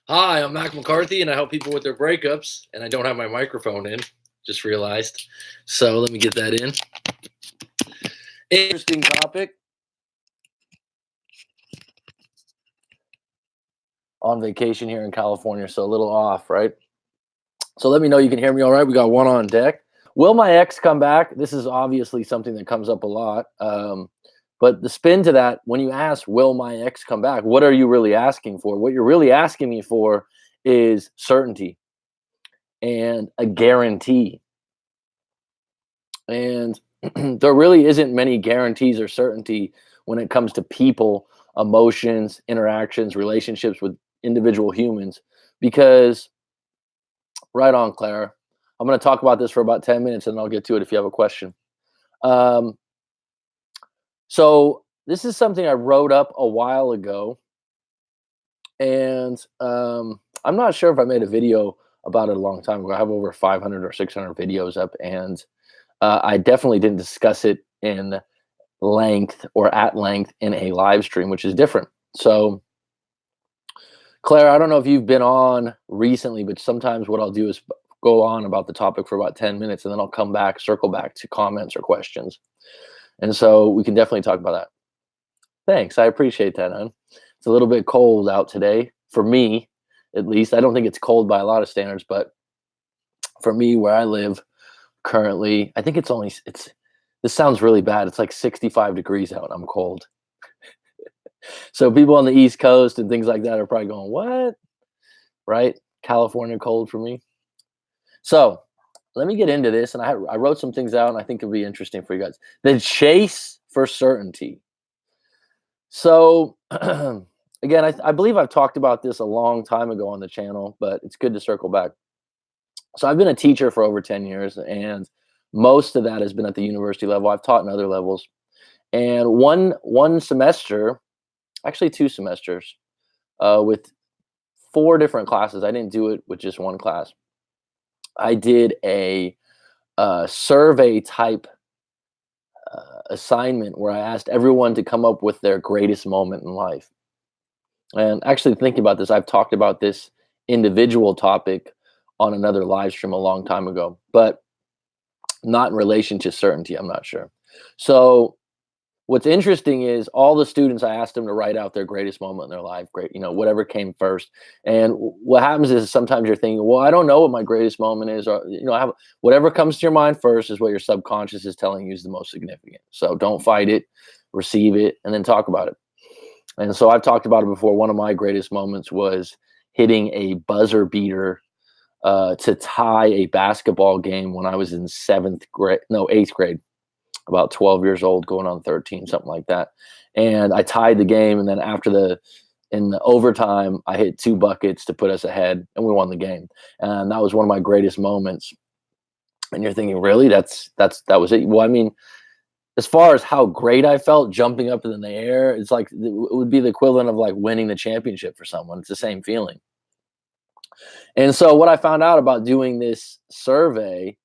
Hi, I'm Mac McCarthy, and I help people with their breakups. And I don't have my microphone in, just realized. So let me get that in. Interesting topic on vacation here in California, so a little off, right? So let me know you can hear me all right. We got one on deck. Will my ex come back? This is obviously something that comes up a lot. But the spin to that, when you ask, will my ex come back? What are you really asking for? What you're really asking me for is certainty and a guarantee. And there really isn't many guarantees or certainty when it comes to people, emotions, interactions, relationships with individual humans. Because, right on, Clara, I'm going to talk about this for about 10 minutes and I'll get to it if you have a question. Um, so, this is something I wrote up a while ago. And I'm not sure if I made a video about it a long time ago. I have over 500 or 600 videos up. And I definitely didn't discuss it in length or at length in a live stream, which is different. So, Claire, I don't know if you've been on recently, but sometimes what I'll do is go on about the topic for about 10 minutes and then I'll come back, circle back to comments or questions. And so we can definitely talk about that. Thanks. I appreciate that, man. It's a little bit cold out today for me, at least. I don't think it's cold by a lot of standards, but for me, where I live currently, I think this sounds really bad. It's like 65 degrees out. I'm cold. So people on the East Coast and things like that are probably going, what? Right? California cold for me. So let me get into this. And I wrote some things out and I think it'll be interesting for you guys. The chase for certainty. So again, I believe I've talked about this a long time ago on the channel, but it's good to circle back. So I've been a teacher for over 10 years and most of that has been at the university level. I've taught in other levels. And one semester, actually 2 semesters, with 4 different classes. I didn't do it with just one class. I did a survey type assignment where I asked everyone to come up with their greatest moment in life. And actually thinking about this, I've talked about this individual topic on another live stream a long time ago, but not in relation to certainty, I'm not sure. So what's interesting is all the students, I asked them to write out their greatest moment in their life, whatever came first. And what happens is sometimes you're thinking, well, I don't know what my greatest moment is, or whatever comes to your mind first is what your subconscious is telling you is the most significant. So don't fight it, receive it, and then talk about it. And so I've talked about it before. One of my greatest moments was hitting a buzzer beater to tie a basketball game when I was in 8th grade, about 12 years old, going on 13, something like that. And I tied the game. And then in the overtime, I hit 2 buckets to put us ahead and we won the game. And that was one of my greatest moments. And you're thinking, really, that was it? Well, I mean, as far as how great I felt jumping up in the air, it's like, it would be the equivalent of like winning the championship for someone. It's the same feeling. And so what I found out about doing this survey,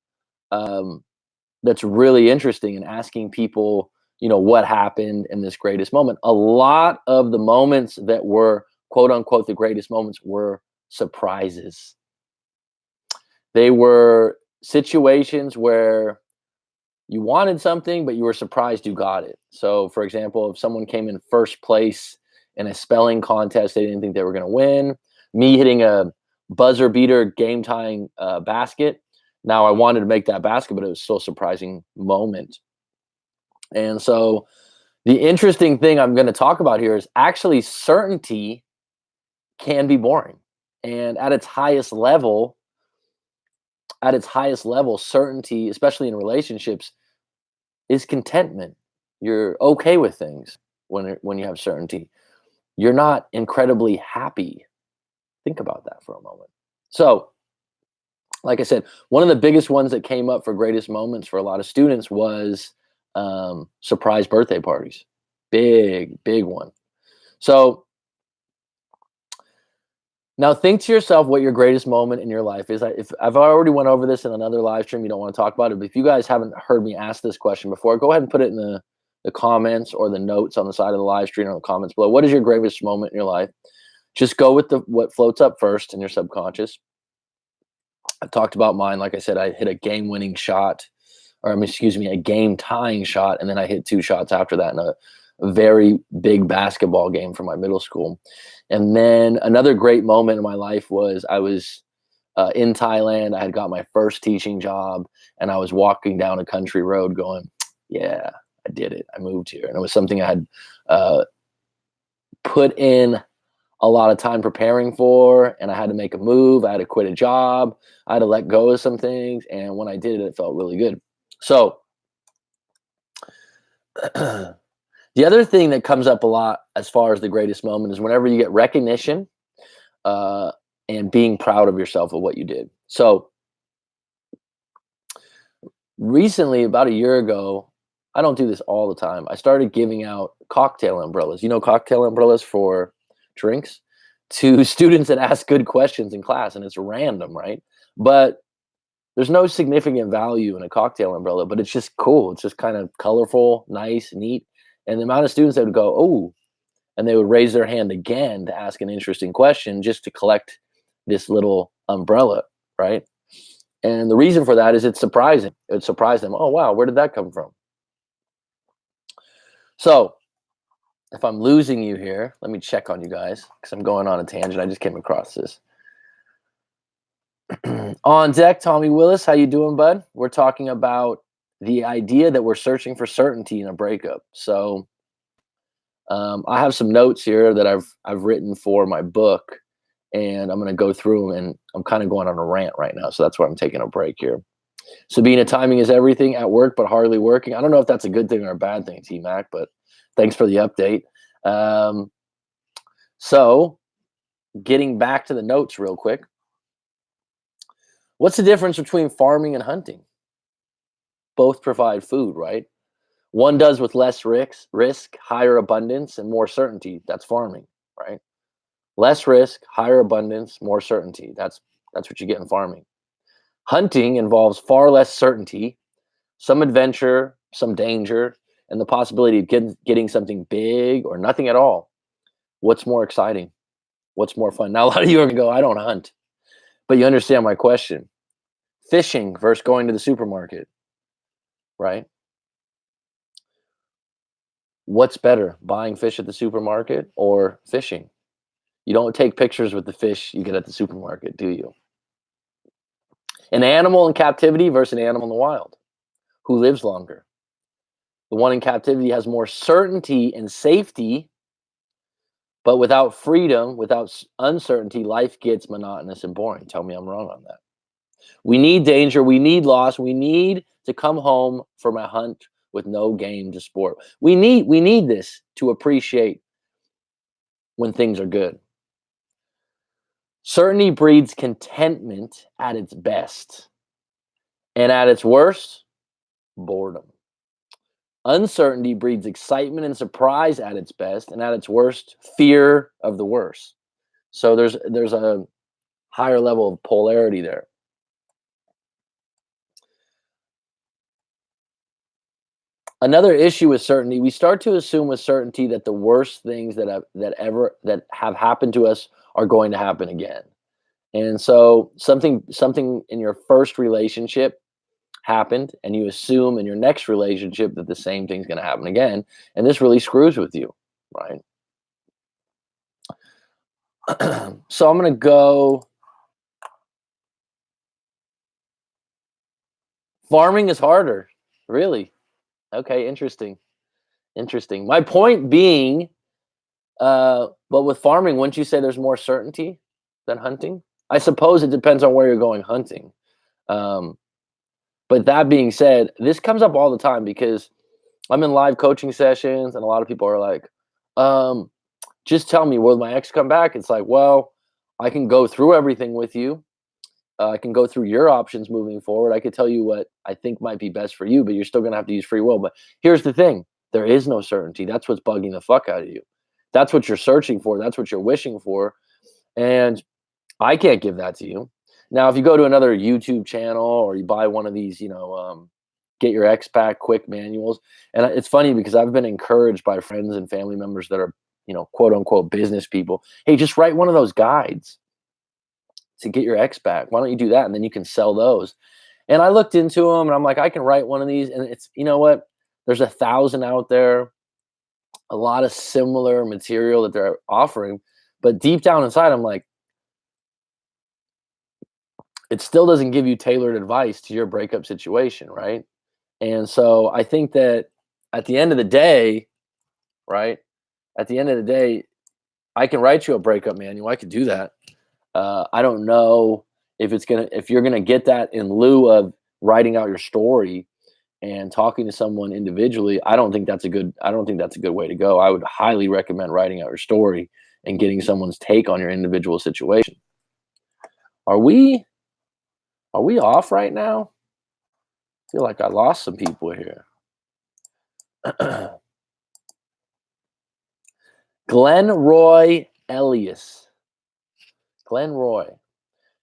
that's really interesting and asking people, what happened in this greatest moment. A lot of the moments that were quote unquote the greatest moments were surprises. They were situations where you wanted something, but you were surprised you got it. So, for example, if someone came in first place in a spelling contest, they didn't think they were going to win. Me hitting a buzzer beater game tying basket. Now I wanted to make that basket, but it was still a surprising moment. And so the interesting thing I'm going to talk about here is actually certainty can be boring. And at its highest level, certainty, especially in relationships, is contentment. You're okay with things when you have certainty. You're not incredibly happy. Think about that for a moment. So, like I said, one of the biggest ones that came up for greatest moments for a lot of students was surprise birthday parties. Big one. So now think to yourself what your greatest moment in your life is. If I've already went over this in another live stream, you don't want to talk about it. But if you guys haven't heard me ask this question before, go ahead and put it in the comments or the notes on the side of the live stream or the comments below. What is your greatest moment in your life? Just go with what floats up first in your subconscious. I've talked about mine. Like I said, I hit a game-winning shot, or excuse me, a game-tying shot, and then I hit 2 shots after that in a very big basketball game for my middle school. And then another great moment in my life was I was in Thailand. I had got my first teaching job, and I was walking down a country road going, yeah, I did it. I moved here. And it was something I had put in a lot of time preparing for, and I had to make a move. I had to quit a job. I had to let go of some things. And when I did it, it felt really good. So the other thing that comes up a lot as far as the greatest moment is whenever you get recognition and being proud of yourself of what you did. So recently, about a year ago, I don't do this all the time. I started giving out cocktail umbrellas. You know, cocktail umbrellas for drinks to students that ask good questions in class, and it's random, right? But there's no significant value in a cocktail umbrella, but it's just cool. It's just kind of colorful, nice, neat. And the amount of students that would go, oh, and they would raise their hand again to ask an interesting question just to collect this little umbrella, right? And the reason for that is it's surprising. It would surprise them. Oh, wow, where did that come from? So if I'm losing you here, let me check on you guys because I'm going on a tangent. I just came across this. On deck, Tommy Willis, how you doing, bud? We're talking about the idea that we're searching for certainty in a breakup. So I have some notes here that I've written for my book, and I'm going to go through them. And I'm kind of going on a rant right now, so that's why I'm taking a break here. Sabina, timing is everything at work, but hardly working. I don't know if that's a good thing or a bad thing, T-Mac, but thanks for the update. So getting back to the notes real quick. What's the difference between farming and hunting? Both provide food, right? One does with less risk, higher abundance, and more certainty. That's farming, right? Less risk, higher abundance, more certainty. That's what you get in farming. Hunting involves far less certainty, some adventure, some danger, and the possibility of getting something big or nothing at all. What's more exciting? What's more fun? Now, a lot of you are going to go, I don't hunt. But you understand my question. Fishing versus going to the supermarket, right? What's better, buying fish at the supermarket or fishing? You don't take pictures with the fish you get at the supermarket, do you? An animal in captivity versus an animal in the wild. Who lives longer? The one in captivity has more certainty and safety, but without freedom, without uncertainty, life gets monotonous and boring. Tell me I'm wrong on that. We need danger. We need loss. We need to come home from a hunt with no game to sport. We need this to appreciate when things are good. Certainty breeds contentment at its best, and at its worst, boredom. Uncertainty breeds excitement and surprise at its best, and at its worst, fear of the worst. So there's a higher level of polarity there. Another issue with certainty, we start to assume with certainty that the worst things that have happened to us are going to happen again. And so something in your first relationship happened, and you assume in your next relationship that the same thing's going to happen again, and this really screws with you, right? So I'm going to go. Farming is harder, really. Okay, interesting. My point being, but with farming, wouldn't you say there's more certainty than hunting? I suppose it depends on where you're going hunting. But that being said, this comes up all the time because I'm in live coaching sessions, and a lot of people are like, just tell me, will my ex come back? It's like, well, I can go through everything with you. I can go through your options moving forward. I could tell you what I think might be best for you, but you're still going to have to use free will. But here's the thing. There is no certainty. That's what's bugging the fuck out of you. That's what you're searching for. That's what you're wishing for. And I can't give that to you. Now, if you go to another YouTube channel or you buy one of these, get your X pack quick manuals. And it's funny because I've been encouraged by friends and family members that are, quote unquote business people. Hey, just write one of those guides to get your ex back. Why don't you do that? And then you can sell those. And I looked into them and I'm like, I can write one of these. And it's, you know what? There's 1,000 out there, a lot of similar material that they're offering. But deep down inside, I'm like, it still doesn't give you tailored advice to your breakup situation, right? And so I think that at the end of the day, right? At the end of the day, I can write you a breakup manual. I could do that. I don't know if you're gonna get that in lieu of writing out your story and talking to someone individually. I don't think that's a good way to go. I would highly recommend writing out your story and getting someone's take on your individual situation. Are we off right now? I feel like I lost some people here. Glenn Roy Elias. Glenn Roy.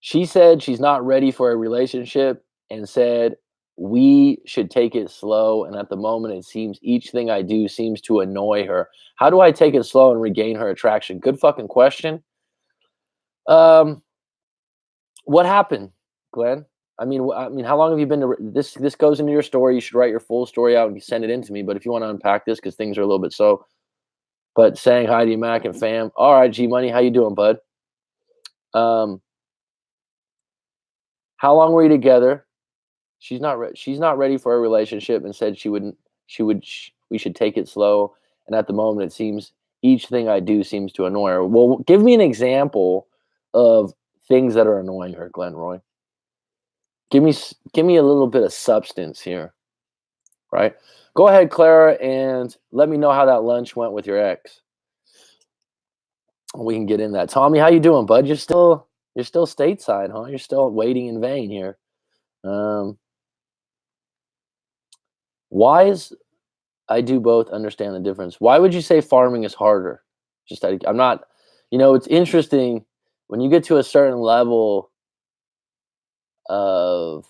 She said she's not ready for a relationship and said we should take it slow. And at the moment, it seems each thing I do seems to annoy her. How do I take it slow and regain her attraction? Good fucking question. What happened, Glenn? I mean, how long have you been to this? This goes into your story. You should write your full story out and send it in to me. But if you want to unpack this, because things are a little bit so. But saying hi to you, Mac and fam. All right, G Money, how you doing, bud? Um, how long were you together? She's not ready for a relationship and said we should take it slow. And at the moment, it seems each thing I do seems to annoy her. Well, give me an example of things that are annoying her, Glenn Roy. Give me a little bit of substance here, right? Go ahead, Clara, and let me know how that lunch went with your ex. We can get in that. Tommy, how you doing, bud? You're still stateside, huh? You're still waiting in vain here. Why is I do both understand the difference. Why would you say farming is harder? I'm not, it's interesting when you get to a certain level of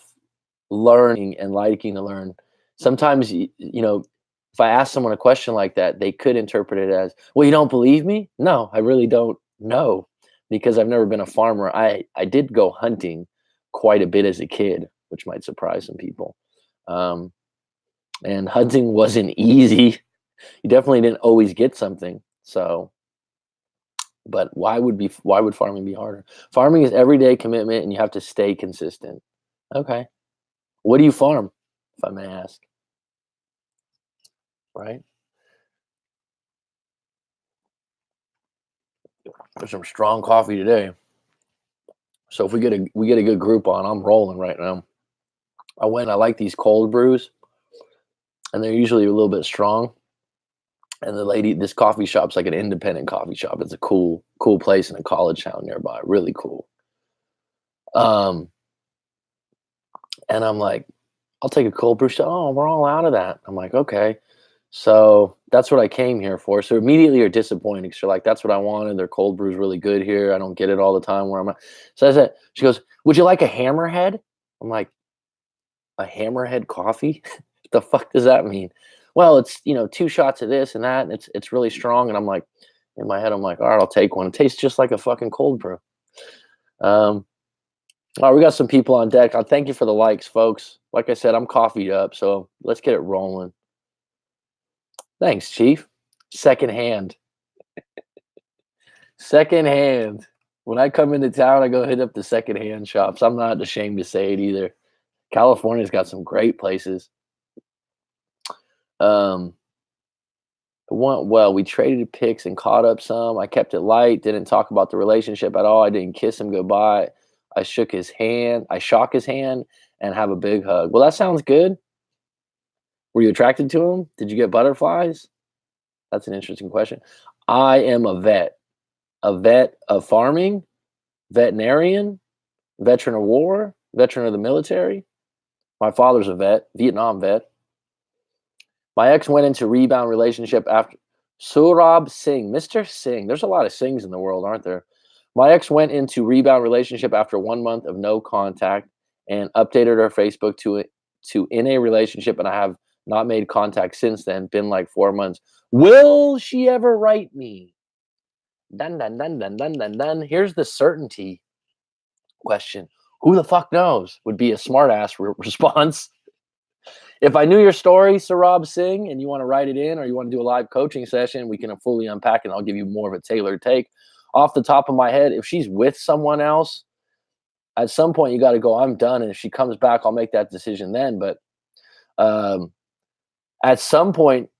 learning and liking to learn. Sometimes, if I ask someone a question like that, they could interpret it as, well, you don't believe me? No, I really don't know because I've never been a farmer. I did go hunting quite a bit as a kid, which might surprise some people. And hunting wasn't easy. You definitely didn't always get something. So, but why would farming be harder? Farming is everyday commitment and you have to stay consistent. Okay. What do you farm, if I may ask? Right? There's some strong coffee today. So if we get a good group on, I'm rolling right now. I like these cold brews, and they're usually a little bit strong. And this coffee shop's like an independent coffee shop. It's a cool place in a college town nearby. Really cool. And I'm like, I'll take a cold brew. Oh, we're all out of that. I'm like, okay. So that's what I came here for. So immediately you're disappointed because you're like, that's what I wanted. Their cold brew's really good here. I don't get it all the time where I'm at. So I said, she goes, would you like a hammerhead? I'm like, a hammerhead coffee? What the fuck does that mean? Well, it's 2 shots of this and that, and it's really strong. And I'm like, in my head, I'm like, all right, I'll take one. It tastes just like a fucking cold brew. All right, we got some people on deck. I thank you for the likes, folks. Like I said, I'm coffeeed up, so let's get it rolling. Thanks, Chief. Secondhand. Secondhand. When I come into town, I go hit up the secondhand shops. I'm not ashamed to say it either. California's got some great places. It went well. We traded pics and caught up some. I kept it light, didn't talk about the relationship at all. I didn't kiss him goodbye. I shook his hand. I shook his hand and have a big hug. Well, that sounds good. Were you attracted to him? Did you get butterflies? That's an interesting question. I am a vet of farming, veterinarian, veteran of war, veteran of the military. My father's a vet, Vietnam vet. My ex went into rebound relationship after Surab Singh, Mr. Singh. There's a lot of Singhs in the world, aren't there? My ex went into rebound relationship after 1 month of no contact and updated her Facebook to in a relationship, and I have not made contact since then. Been like 4 months. Will she ever write me? Dun, dun, dun, dun, dun, dun, dun. Here's the certainty question. Who the fuck knows would be a smart ass response. If I knew your story, Sarab Singh, and you want to write it in or you want to do a live coaching session, we can fully unpack it and I'll give you more of a tailored take. Off the top of my head, if she's with someone else, at some point you got to go, I'm done. And if she comes back, I'll make that decision then. But um, at some point,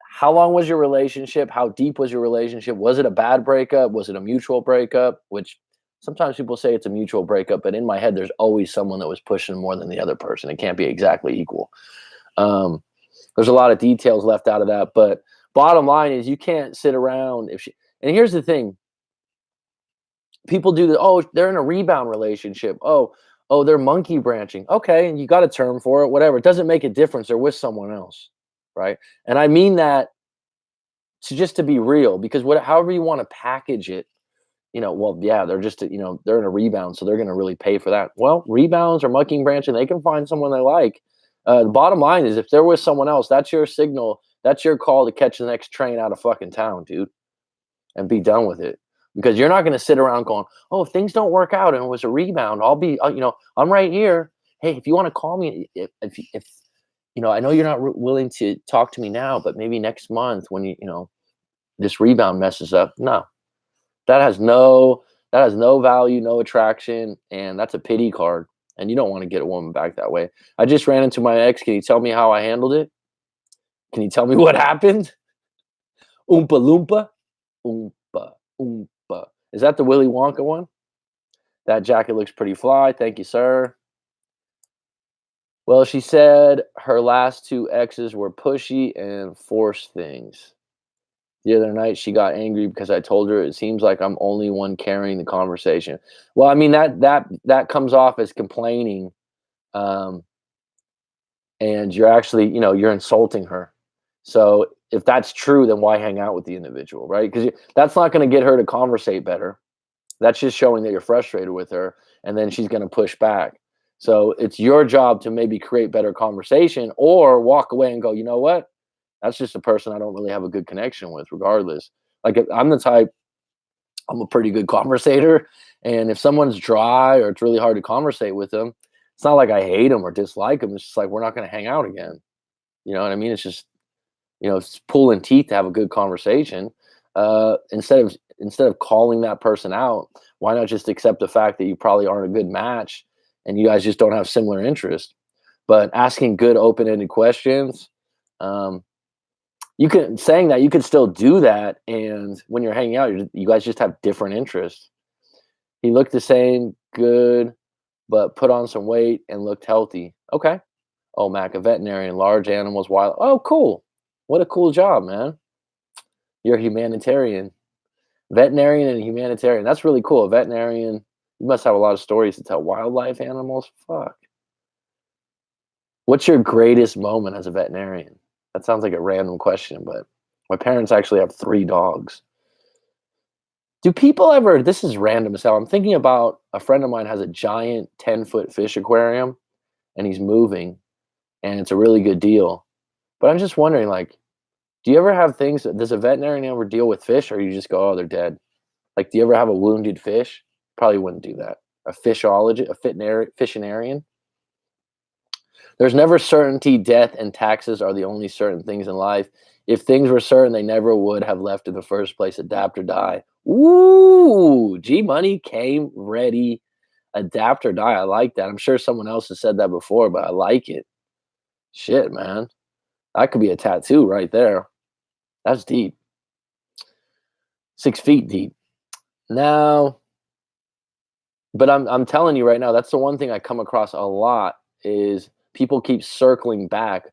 how long was your relationship? How deep was your relationship? Was it a bad breakup? Was it a mutual breakup? Which sometimes people say it's a mutual breakup, but in my head, there's always someone that was pushing more than the other person. It can't be exactly equal. There's a lot of details left out of that, but bottom line is you can't sit around if she. And here's the thing: people do the they're in a rebound relationship. Oh, they're monkey branching. Okay, and you got a term for it. Whatever. It doesn't make a difference. They're with someone else, right? And I mean that to just to be real, because however you want to package it, well, yeah, they're just, they're in a rebound, so they're going to really pay for that. Well, rebounds or mucking branching, they can find someone they like. The bottom line is if they're with someone else, that's your signal. That's your call to catch the next train out of fucking town, dude, and be done with it. Because you're not going to sit around going, oh, if things don't work out and it was a rebound, I'll be, I'm right here. Hey, if you want to call me, if I know you're not willing to talk to me now, but maybe next month when this rebound messes up. No, that has no value, no attraction, and that's a pity card. And you don't want to get a woman back that way. I just ran into my ex. Can you tell me how I handled it? Can you tell me what happened? Oompa loompa, oompa oompa. Is that the Willy Wonka one? That jacket looks pretty fly. Thank you, sir. Well, she said her last two exes were pushy and forced things. The other night, she got angry because I told her it seems like I'm only one carrying the conversation. Well, I mean that comes off as complaining, and you're actually you're insulting her. So if that's true, then why hang out with the individual, right? Because that's not going to get her to conversate better. That's just showing that you're frustrated with her, and then she's going to push back. So it's your job to maybe create better conversation or walk away and go, you know what? That's just a person I don't really have a good connection with, regardless. Like I'm the type, I'm a pretty good conversator, and if someone's dry or it's really hard to conversate with them, it's not like I hate them or dislike them. It's just like we're not going to hang out again. You know what I mean? It's just it's pulling teeth to have a good conversation. Instead of calling that person out, why not just accept the fact that you probably aren't a good match and you guys just don't have similar interests? But asking good open-ended questions. You can still do that, and when you're hanging out, you guys just have different interests. He looked the same, good, but put on some weight and looked healthy. Okay. Oh, Mac, a veterinarian, large animals, wild. Oh, cool. What a cool job, man. You're a humanitarian. Veterinarian and humanitarian. That's really cool. A veterinarian, you must have a lot of stories to tell. Wildlife animals? Fuck. What's your greatest moment as a veterinarian? That sounds like a random question, but my parents actually have 3 dogs. Do people ever, this is random as hell. I'm thinking about a friend of mine has a giant 10-foot fish aquarium and he's moving and it's a really good deal. But I'm just wondering, like, do you ever have things, does a veterinarian ever deal with fish or you just go, oh, they're dead? Like, do you ever have a wounded fish? Probably wouldn't do that. A fishologist, a fishinarian? There's never certainty. Death and taxes are the only certain things in life. If things were certain, they never would have left in the first place. Adapt or die. Ooh, G Money came ready. Adapt or die. I like that. I'm sure someone else has said that before, but I like it. Shit, man. That could be a tattoo right there. That's deep. 6 feet deep. Now, but I'm telling you right now, that's the one thing I come across a lot is people keep circling back,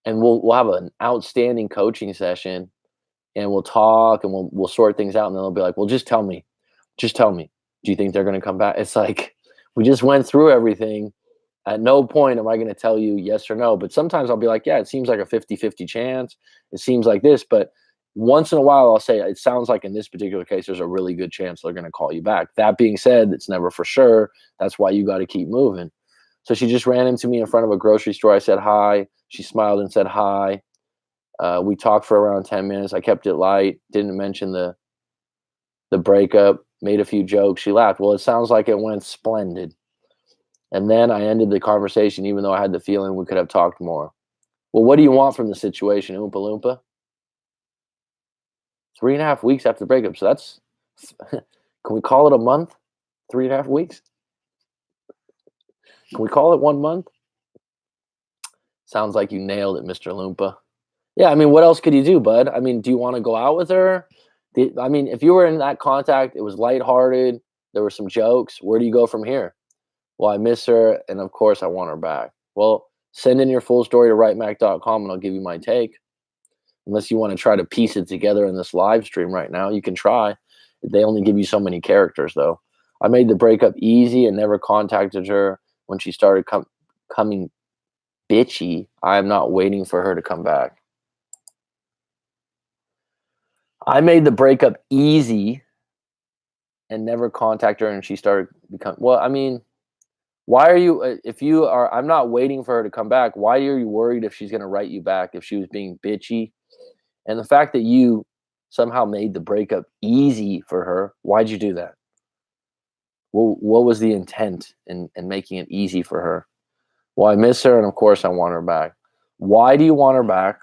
and we'll have an outstanding coaching session and we'll talk and we'll sort things out, and then they'll be like, well, just tell me. Do you think they're going to come back? It's like we just went through everything. At no point am I going to tell you yes or no, but sometimes I'll be like, yeah, it seems like a 50-50 chance. It seems like this, but once in a while I'll say it sounds like in this particular case there's a really good chance they're going to call you back. That being said, it's never for sure. That's why you got to keep moving. So she just ran into me in front of a grocery store. I said hi. She smiled and said hi. We talked for around 10 minutes. I kept it light. Didn't mention the the breakup, made a few jokes. She laughed. Well, it sounds like it went splendid. And then I ended the conversation, even though I had the feeling we could have talked more. Well, what do you want from the situation, Oompa Loompa? 3.5 weeks after the breakup. So that's, can we call it a month? 3.5 weeks? Can we call it 1 month? Sounds like you nailed it, Mr. Loompa. Yeah, I mean, what else could you do, bud? I mean, do you want to go out with her? I mean, if you were in that contact, it was lighthearted, there were some jokes. Where do you go from here? Well, I miss her, and of course, I want her back. Well, send in your full story to writemac.com, and I'll give you my take. Unless you want to try to piece it together in this live stream right now, you can try. They only give you so many characters, though. I made the breakup easy and never contacted her when she started coming bitchy. I am not waiting for her to come back. I made the breakup easy and never contact her, and she started become. Well, I mean, why are you? If you are, I'm not waiting for her to come back. Why are you worried if she's going to write you back if she was being bitchy? And the fact that you somehow made the breakup easy for her, why'd you do that? Well, what was the intent in making it easy for her? Well, I miss her, and of course, I want her back. Why do you want her back?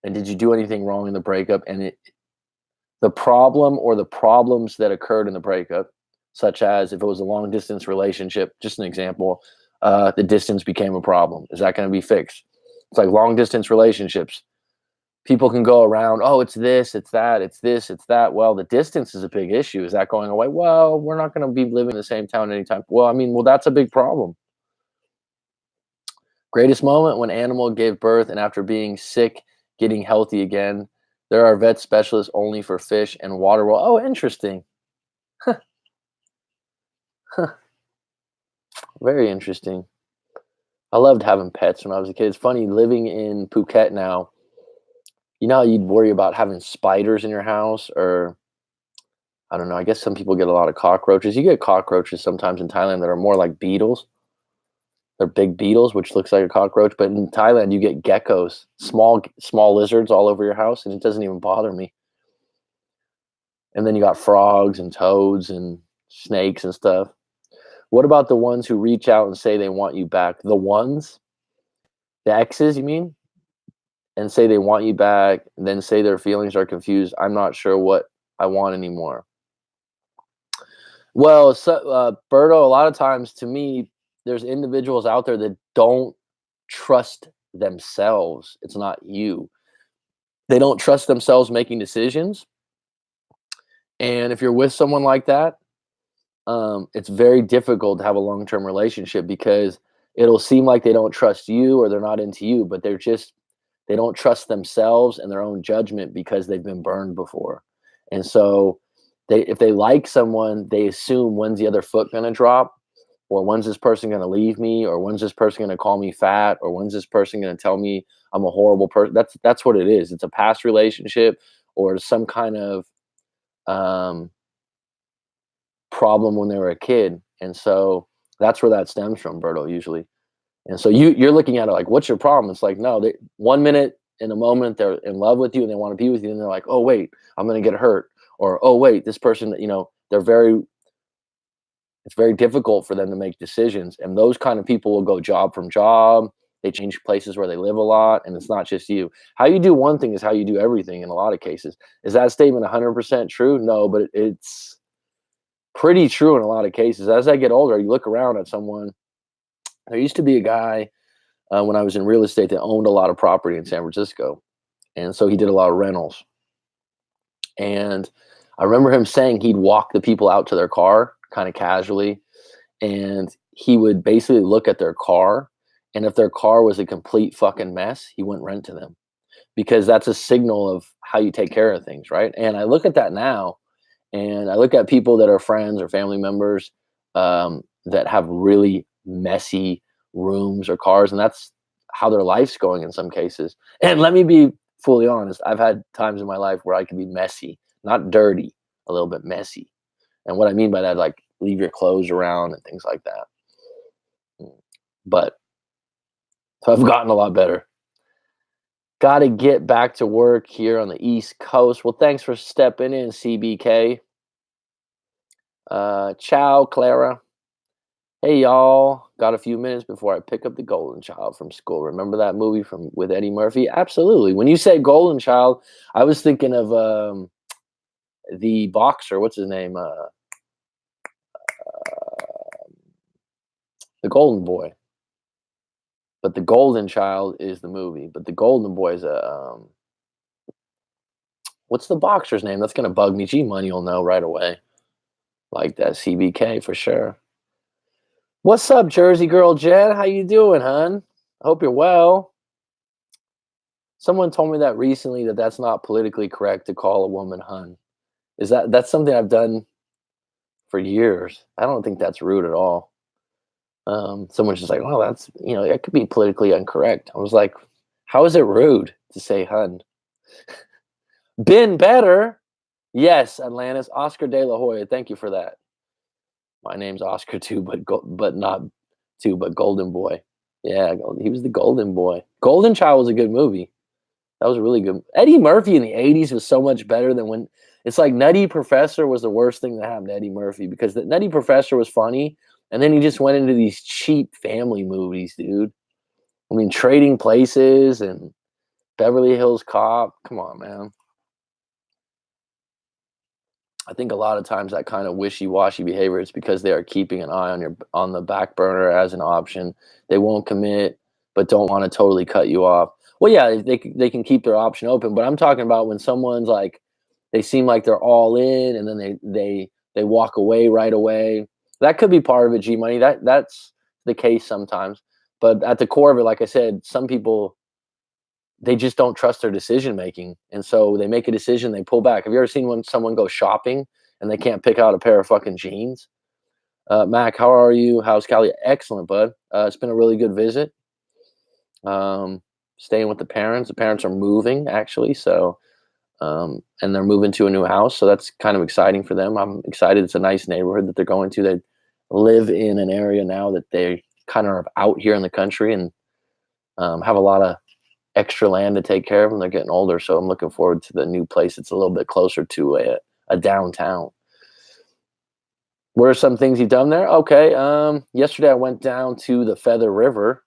And did you do anything wrong in the breakup? And the problem or the problems that occurred in the breakup, such as if it was a long distance relationship, just an example, the distance became a problem. Is that going to be fixed? It's like long distance relationships. People can go around, oh, it's this, it's that, it's this, it's that. Well, the distance is a big issue. Is that going away? Well, we're not going to be living in the same town anytime. Well, I mean, that's a big problem. Greatest moment when animal gave birth and after being sick, getting healthy again. There are vet specialists only for fish and water. Well, oh, interesting. Very interesting. I loved having pets when I was a kid. It's funny living in Phuket now. You know how you'd worry about having spiders in your house, or I don't know. I guess some people get a lot of cockroaches. You get cockroaches sometimes in Thailand that are more like beetles. They're big beetles, which looks like a cockroach. But in Thailand, you get geckos, small lizards all over your house, and it doesn't even bother me. And then you got frogs and toads and snakes and stuff. What about the ones who reach out and say they want you back? The ones, the exes, you mean? And say they want you back, then say their feelings are confused. I'm not sure what I want anymore. Well, so, Berto, a lot of times to me, there's individuals out there that don't trust themselves. It's not you. They don't trust themselves making decisions. And if you're with someone like that, it's very difficult to have a long-term relationship because it'll seem like they don't trust you or they're not into you, but they don't trust themselves and their own judgment because they've been burned before. And so if they like someone, they assume when's the other foot going to drop, or when's this person going to leave me, or when's this person going to call me fat, or when's this person going to tell me I'm a horrible person. That's what it is. It's a past relationship or some kind of problem when they were a kid. And so that's where that stems from, Berto, usually. And so you're looking at it like, what's your problem? It's like, no, 1 minute in a moment they're in love with you and they want to be with you, and they're like, oh wait, I'm gonna get hurt, or oh wait, this person, it's very difficult for them to make decisions, and those kind of people will go job from job. They change places where they live a lot, and it's not just you. How you do one thing is how you do everything in a lot of cases. Is that statement 100% true? No, but it's pretty true in a lot of cases. As I get older, you look around at someone. There used to be a guy when I was in real estate that owned a lot of property in San Francisco. And so he did a lot of rentals. And I remember him saying he'd walk the people out to their car kind of casually. And he would basically look at their car. And if their car was a complete fucking mess, he wouldn't rent to them, because that's a signal of how you take care of things. Right. And I look at that now, and I look at people that are friends or family members that have really messy rooms or cars, and that's how their life's going in some cases. And let me be fully honest, I've had times in my life where I can be messy, not dirty, a little bit messy. And what I mean by that, like leave your clothes around and things like that. But so I've gotten a lot better. Got to get back to work here on the East Coast. Well, thanks for stepping in, CBK. Ciao, Clara. Hey y'all, got a few minutes before I pick up the Golden Child from school. Remember that movie from with Eddie Murphy? Absolutely. When you say Golden Child, I was thinking of the boxer. What's his name? The Golden Boy. But the Golden Child is the movie. But the Golden Boy is a what's the boxer's name? That's gonna bug me. G Money will know right away. Like that CBK for sure. What's up, Jersey girl Jen? How you doing, hun? I hope you're well. Someone told me that recently that that's not politically correct to call a woman hun. That's something I've done for years. I don't think that's rude at all. Someone's just like, well, that's it could be politically incorrect. I was like, how is it rude to say hun? Been better. Yes, Atlantis. Oscar De La Hoya. Thank you for that. My name's Oscar too, but not too, but Golden Boy. Yeah, he was the Golden Boy. Golden Child was a good movie. That was really good. Eddie Murphy in the '80s was so much better than when it's like Nutty Professor was the worst thing that happened to Eddie Murphy because the Nutty Professor was funny, and then he just went into these cheap family movies, dude. I mean, Trading Places and Beverly Hills Cop. Come on, man. I think a lot of times that kind of wishy-washy behavior is because they are keeping an eye on the back burner as an option. They won't commit, but don't want to totally cut you off. Well, yeah, they can keep their option open, but I'm talking about when someone's like, they seem like they're all in, and then they walk away right away. That could be part of it, G Money. That's the case sometimes, but at the core of it, like I said, some people they just don't trust their decision making, and so they make a decision, they pull back. Have you ever seen when someone goes shopping and they can't pick out a pair of fucking jeans? Mac, how are you? How's Cali? Excellent, bud. It's been a really good visit. Um, Staying with the parents. The parents are moving actually, so and they're moving to a new house, so that's kind of exciting for them. I'm excited. It's a nice neighborhood that they're going to. They live in an area now that they kind of are out here in the country and have a lot of extra land to take care of them. They're getting older, so I'm looking forward to the new place. It's a little bit closer to a downtown. What are some things you've done there? Okay, yesterday I went down to the Feather River,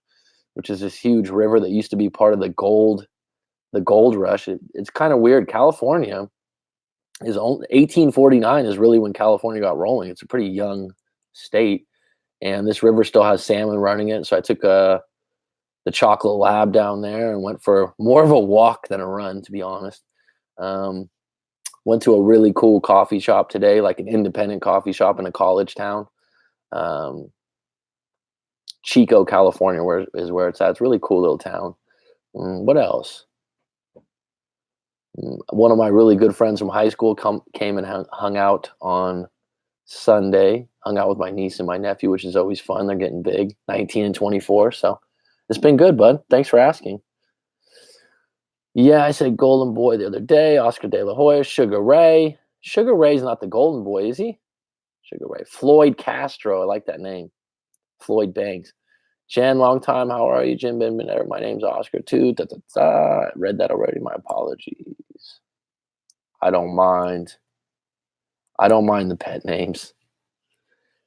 which is this huge river that used to be part of the gold rush. It's kind of weird. California is only 1849 is really when California got rolling. It's a pretty young state, and this river still has salmon running it. So I took the chocolate lab down there and went for more of a walk than a run, to be honest. Went to a really cool coffee shop today, like an independent coffee shop in a college town. Chico, California, is where it's at. It's a really cool little town. What else? One of my really good friends from high school came and hung out on Sunday. Hung out with my niece and my nephew, which is always fun. They're getting big, 19 and 24. So it's been good, bud. Thanks for asking. Yeah, I said Golden Boy the other day. Oscar De La Hoya, Sugar Ray. Sugar Ray's not the Golden Boy, is he? Sugar Ray. Floyd Castro. I like that name. Floyd Banks. Jen, long time. How are you, Jim? Been there. My name's Oscar too. Da, da, da. I read that already. My apologies. I don't mind. I don't mind the pet names.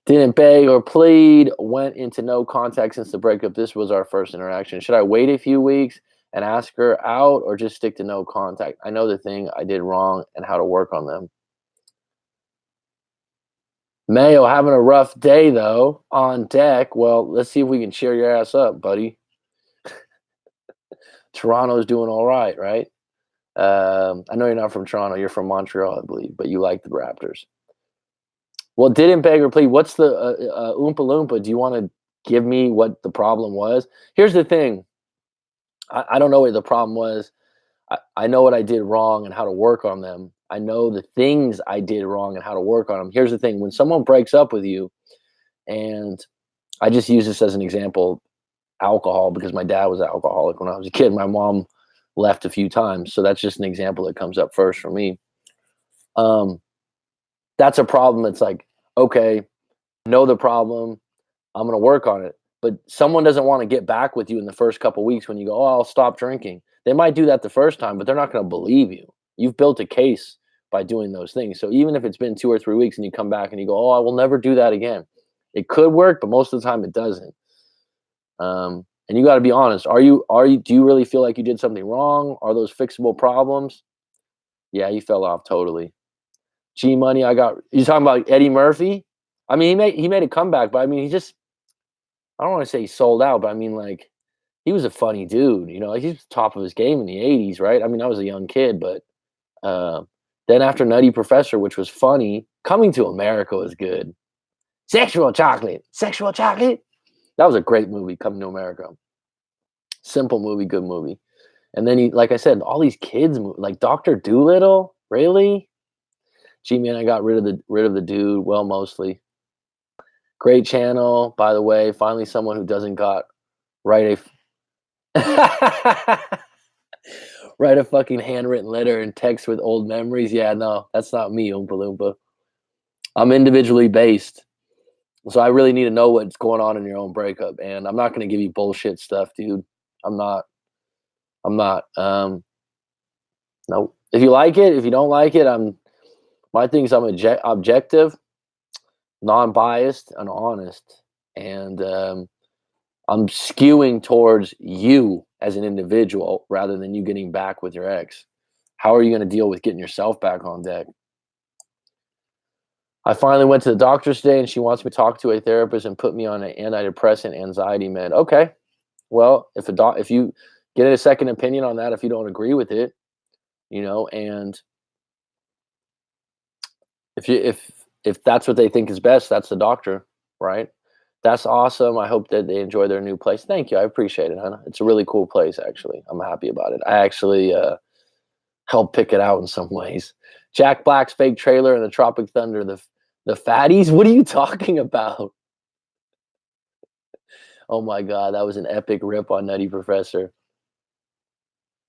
Didn't beg or plead. Went into no contact since the breakup. This was our first interaction. Should I wait a few weeks and ask her out or just stick to no contact? I know the thing I did wrong and how to work on them. Mayo having a rough day though on deck. Well, let's see if we can cheer your ass up, buddy. Toronto's doing all right, right? I know you're not from Toronto. You're from Montreal, I believe, but you like the Raptors. Well, didn't beg or plead. What's the Oompa Loompa? Do you want to give me what the problem was? Here's the thing. I don't know what the problem was. I know what I did wrong and how to work on them. I know the things I did wrong and how to work on them. Here's the thing. When someone breaks up with you, and I just use this as an example, alcohol, because my dad was an alcoholic when I was a kid. My mom left a few times. So that's just an example that comes up first for me. That's a problem. It's like, okay, know the problem. I'm going to work on it. But someone doesn't want to get back with you in the first couple of weeks when you go, oh, I'll stop drinking. They might do that the first time, but they're not going to believe you. You've built a case by doing those things. So even if it's been 2 or 3 weeks and you come back and you go, "Oh, I will never do that again." It could work, but most of the time it doesn't. And you got to be honest. Do you really feel like you did something wrong? Are those fixable problems? Yeah, you fell off totally. G Money, you talking about Eddie Murphy? I mean, he made a comeback, but I mean, I don't want to say he sold out, but I mean, like, he was a funny dude, like, he's top of his game in the '80s, right? I mean, I was a young kid, but uh, then after Nutty Professor, which was funny, Coming to America was good. Sexual Chocolate, Sexual Chocolate. That was a great movie, Coming to America. Simple movie, good movie. And then like I said, all these kids, like Doctor Doolittle, really? Gee, man, I got rid of the dude. Well, mostly. Great channel, by the way. Finally, someone who doesn't got write a write a fucking handwritten letter and text with old memories. Yeah, no, that's not me, Oompa Loompa. I'm individually based, so I really need to know what's going on in your own breakup. And I'm not going to give you bullshit stuff, dude. I'm not. I'm not. No. If you like it, if you don't like it, my thing is I'm objective, non-biased, and honest, and I'm skewing towards you as an individual rather than you getting back with your ex. How are you going to deal with getting yourself back on deck? I finally went to the doctor today, and she wants me to talk to a therapist and put me on an antidepressant anxiety med. Okay, well, if you get a second opinion on that, if you don't agree with it, and if that's what they think is best, that's the doctor, right? That's awesome. I hope that they enjoy their new place. Thank you. I appreciate it, Hannah. It's a really cool place, actually. I'm happy about it. I actually helped pick it out in some ways. Jack Black's fake trailer and the Tropic Thunder, the fatties. What are you talking about? Oh my God, that was an epic rip on Nutty Professor.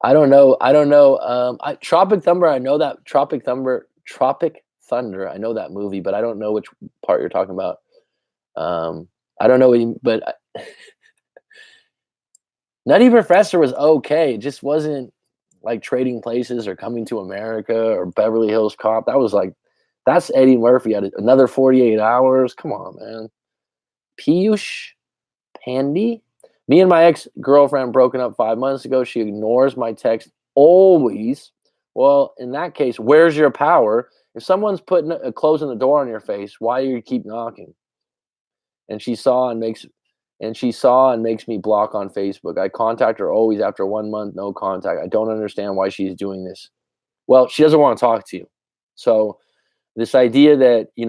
I don't know. I don't know. Tropic Thunder. I know that Tropic Thunder. Tropic Thunder. I know that movie, but I don't know which part you're talking about. I don't know what but Nutty Professor was okay. It just wasn't like Trading Places or Coming to America or Beverly Hills Cop. That's Eddie Murphy at another 48 hours. Come on, man. Piyush Pandy. Me and my ex-girlfriend broken up 5 months ago. She ignores my text always. Well, in that case, where's your power? If someone's closing the door on your face, why do you keep knocking? And she saw and makes me block on Facebook. I contact her always after 1 month, no contact. I don't understand why she's doing this. Well, she doesn't want to talk to you. So this idea that, you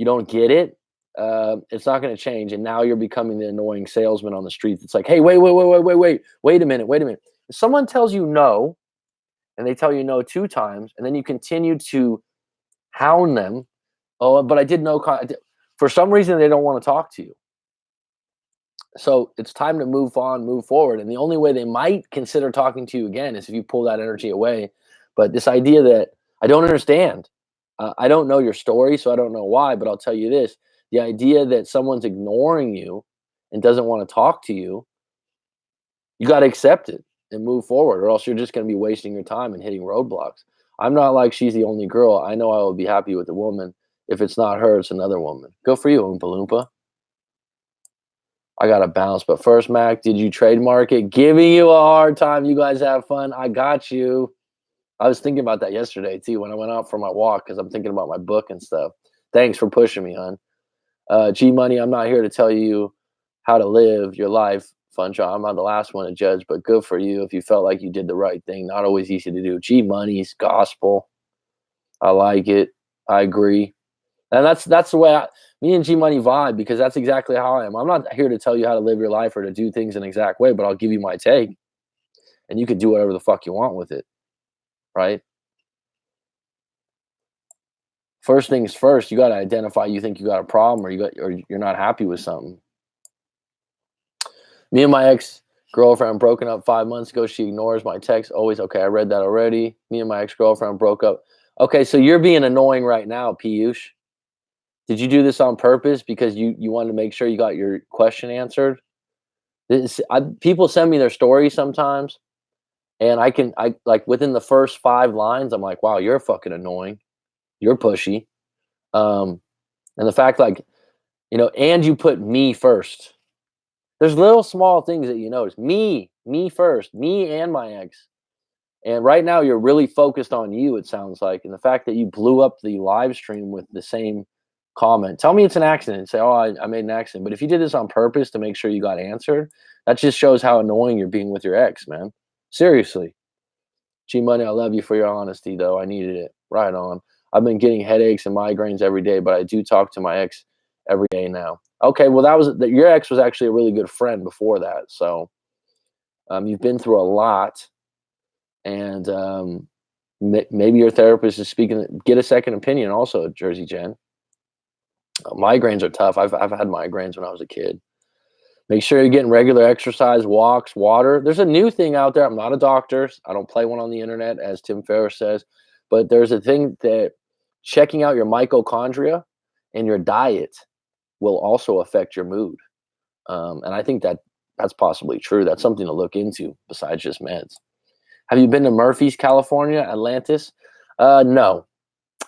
don't get it, it's not going to change. And now you're becoming the annoying salesman on the street. It's like, hey, wait a minute. If someone tells you no, and they tell you no 2 times, and then you continue to hound them, oh, but I did no for some reason they don't want to talk to you. So it's time to move on, move forward. And the only way they might consider talking to you again is if you pull that energy away. But this idea that I don't understand, I don't know your story, so I don't know why, but I'll tell you this. The idea that someone's ignoring you and doesn't want to talk to you, you got to accept it and move forward, or else you're just going to be wasting your time and hitting roadblocks. I'm not like she's the only girl. I know I will be happy with a woman. If it's not her, it's another woman. Go for you, Oompa Loompa. I got to bounce. But first, Mac, did you trademark it? Giving you a hard time. You guys have fun. I got you. I was thinking about that yesterday, too, when I went out for my walk, because I'm thinking about my book and stuff. Thanks for pushing me, hon. G Money, I'm not here to tell you how to live your life, Funshot. I'm not the last one to judge, but good for you if you felt like you did the right thing. Not always easy to do. G Money's gospel. I like it. I agree. And that's the way me and G Money vibe, because that's exactly how I am. I'm not here to tell you how to live your life or to do things an exact way, but I'll give you my take, and you can do whatever the fuck you want with it, right? First things first, you got to identify you think you got a problem, or you're not happy with something. Me and my ex-girlfriend broken up 5 months ago. She ignores my text always. Okay, I read that already. Me and my ex-girlfriend broke up. Okay, so you're being annoying right now, Piyush. Did you do this on purpose because you wanted to make sure you got your question answered? People send me their stories sometimes, And I like within the first 5 lines, I'm like, wow, you're fucking annoying. You're pushy. Um, and the fact like, and you put me first. There's little small things that you notice. Me first, me and my ex. And right now you're really focused on you, it sounds like. And the fact that you blew up the live stream with the same comment. Tell me it's an accident. Say, oh, I made an accident. But if you did this on purpose to make sure you got answered, that just shows how annoying you're being with your ex, man. Seriously. G Money, I love you for your honesty, though. I needed it. Right on. I've been getting headaches and migraines every day, but I do talk to my ex every day now. Okay, well, your ex was actually a really good friend before that. So you've been through a lot, and maybe your therapist is speaking. Get a second opinion, also, Jersey Jen. Migraines are tough. I've had migraines when I was a kid. Make sure you're getting regular exercise, walks, water. There's a new thing out there. I'm not a doctor. I don't play one on the internet, as Tim Ferriss says. But there's a thing that checking out your mitochondria and your diet will also affect your mood. And I think that's possibly true. That's something to look into besides just meds. Have you been to Murphy's, California, Atlantis? No,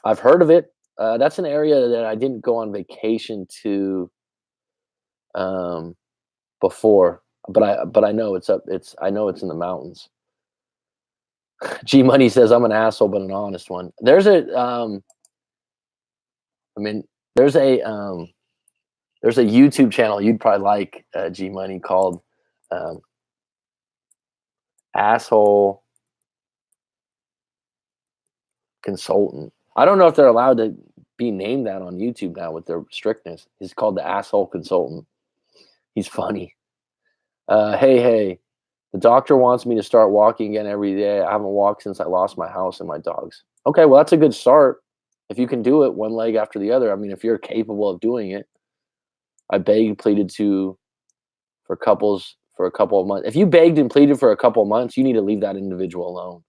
I've heard of it. That's an area that I didn't go on vacation to before, but I know it's up. I know it's in the mountains. G Money says I'm an asshole, but an honest one. I mean, there's a YouTube channel you'd probably like, G Money, called um, Asshole Consultant. I don't know if they're allowed to be named that on YouTube now with their strictness. He's called the Asshole Consultant. He's funny. Hey, the doctor wants me to start walking again every day. I haven't walked since I lost my house and my dogs. Okay, well, that's a good start. If you can do it one leg after the other, I mean, if you're capable of doing it, I begged, pleaded to for couples for a couple of months. If you begged and pleaded for a couple of months, you need to leave that individual alone.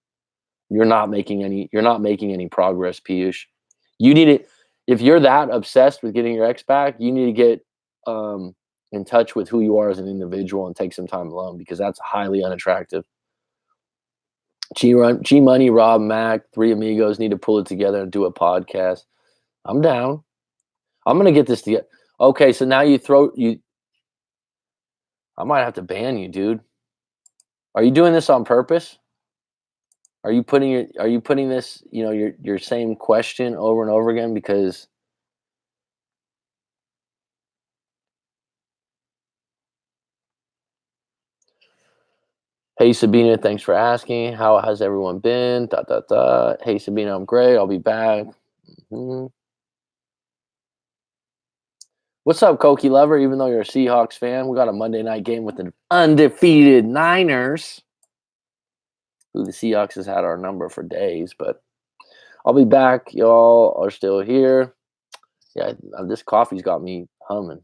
You're not making any progress, Piyush. You need it. If you're that obsessed with getting your ex back, you need to get in touch with who you are as an individual and take some time alone, because that's highly unattractive. G Money, Rob, Mac, three amigos need to pull it together and do a podcast. I'm down. I'm gonna get this together. Okay, so now I might have to ban you, dude. Are you doing this on purpose? Are you putting this, your same question over and over again because hey Sabina, thanks for asking. How has everyone been? Dot dot dot. Hey Sabina, I'm great. I'll be back. Mhm. What's up, Koki Lover? Even though you're a Seahawks fan, we got a Monday night game with the undefeated Niners, who the Seahawks has had our number for days, but I'll be back. Y'all are still here. Yeah, this coffee's got me humming.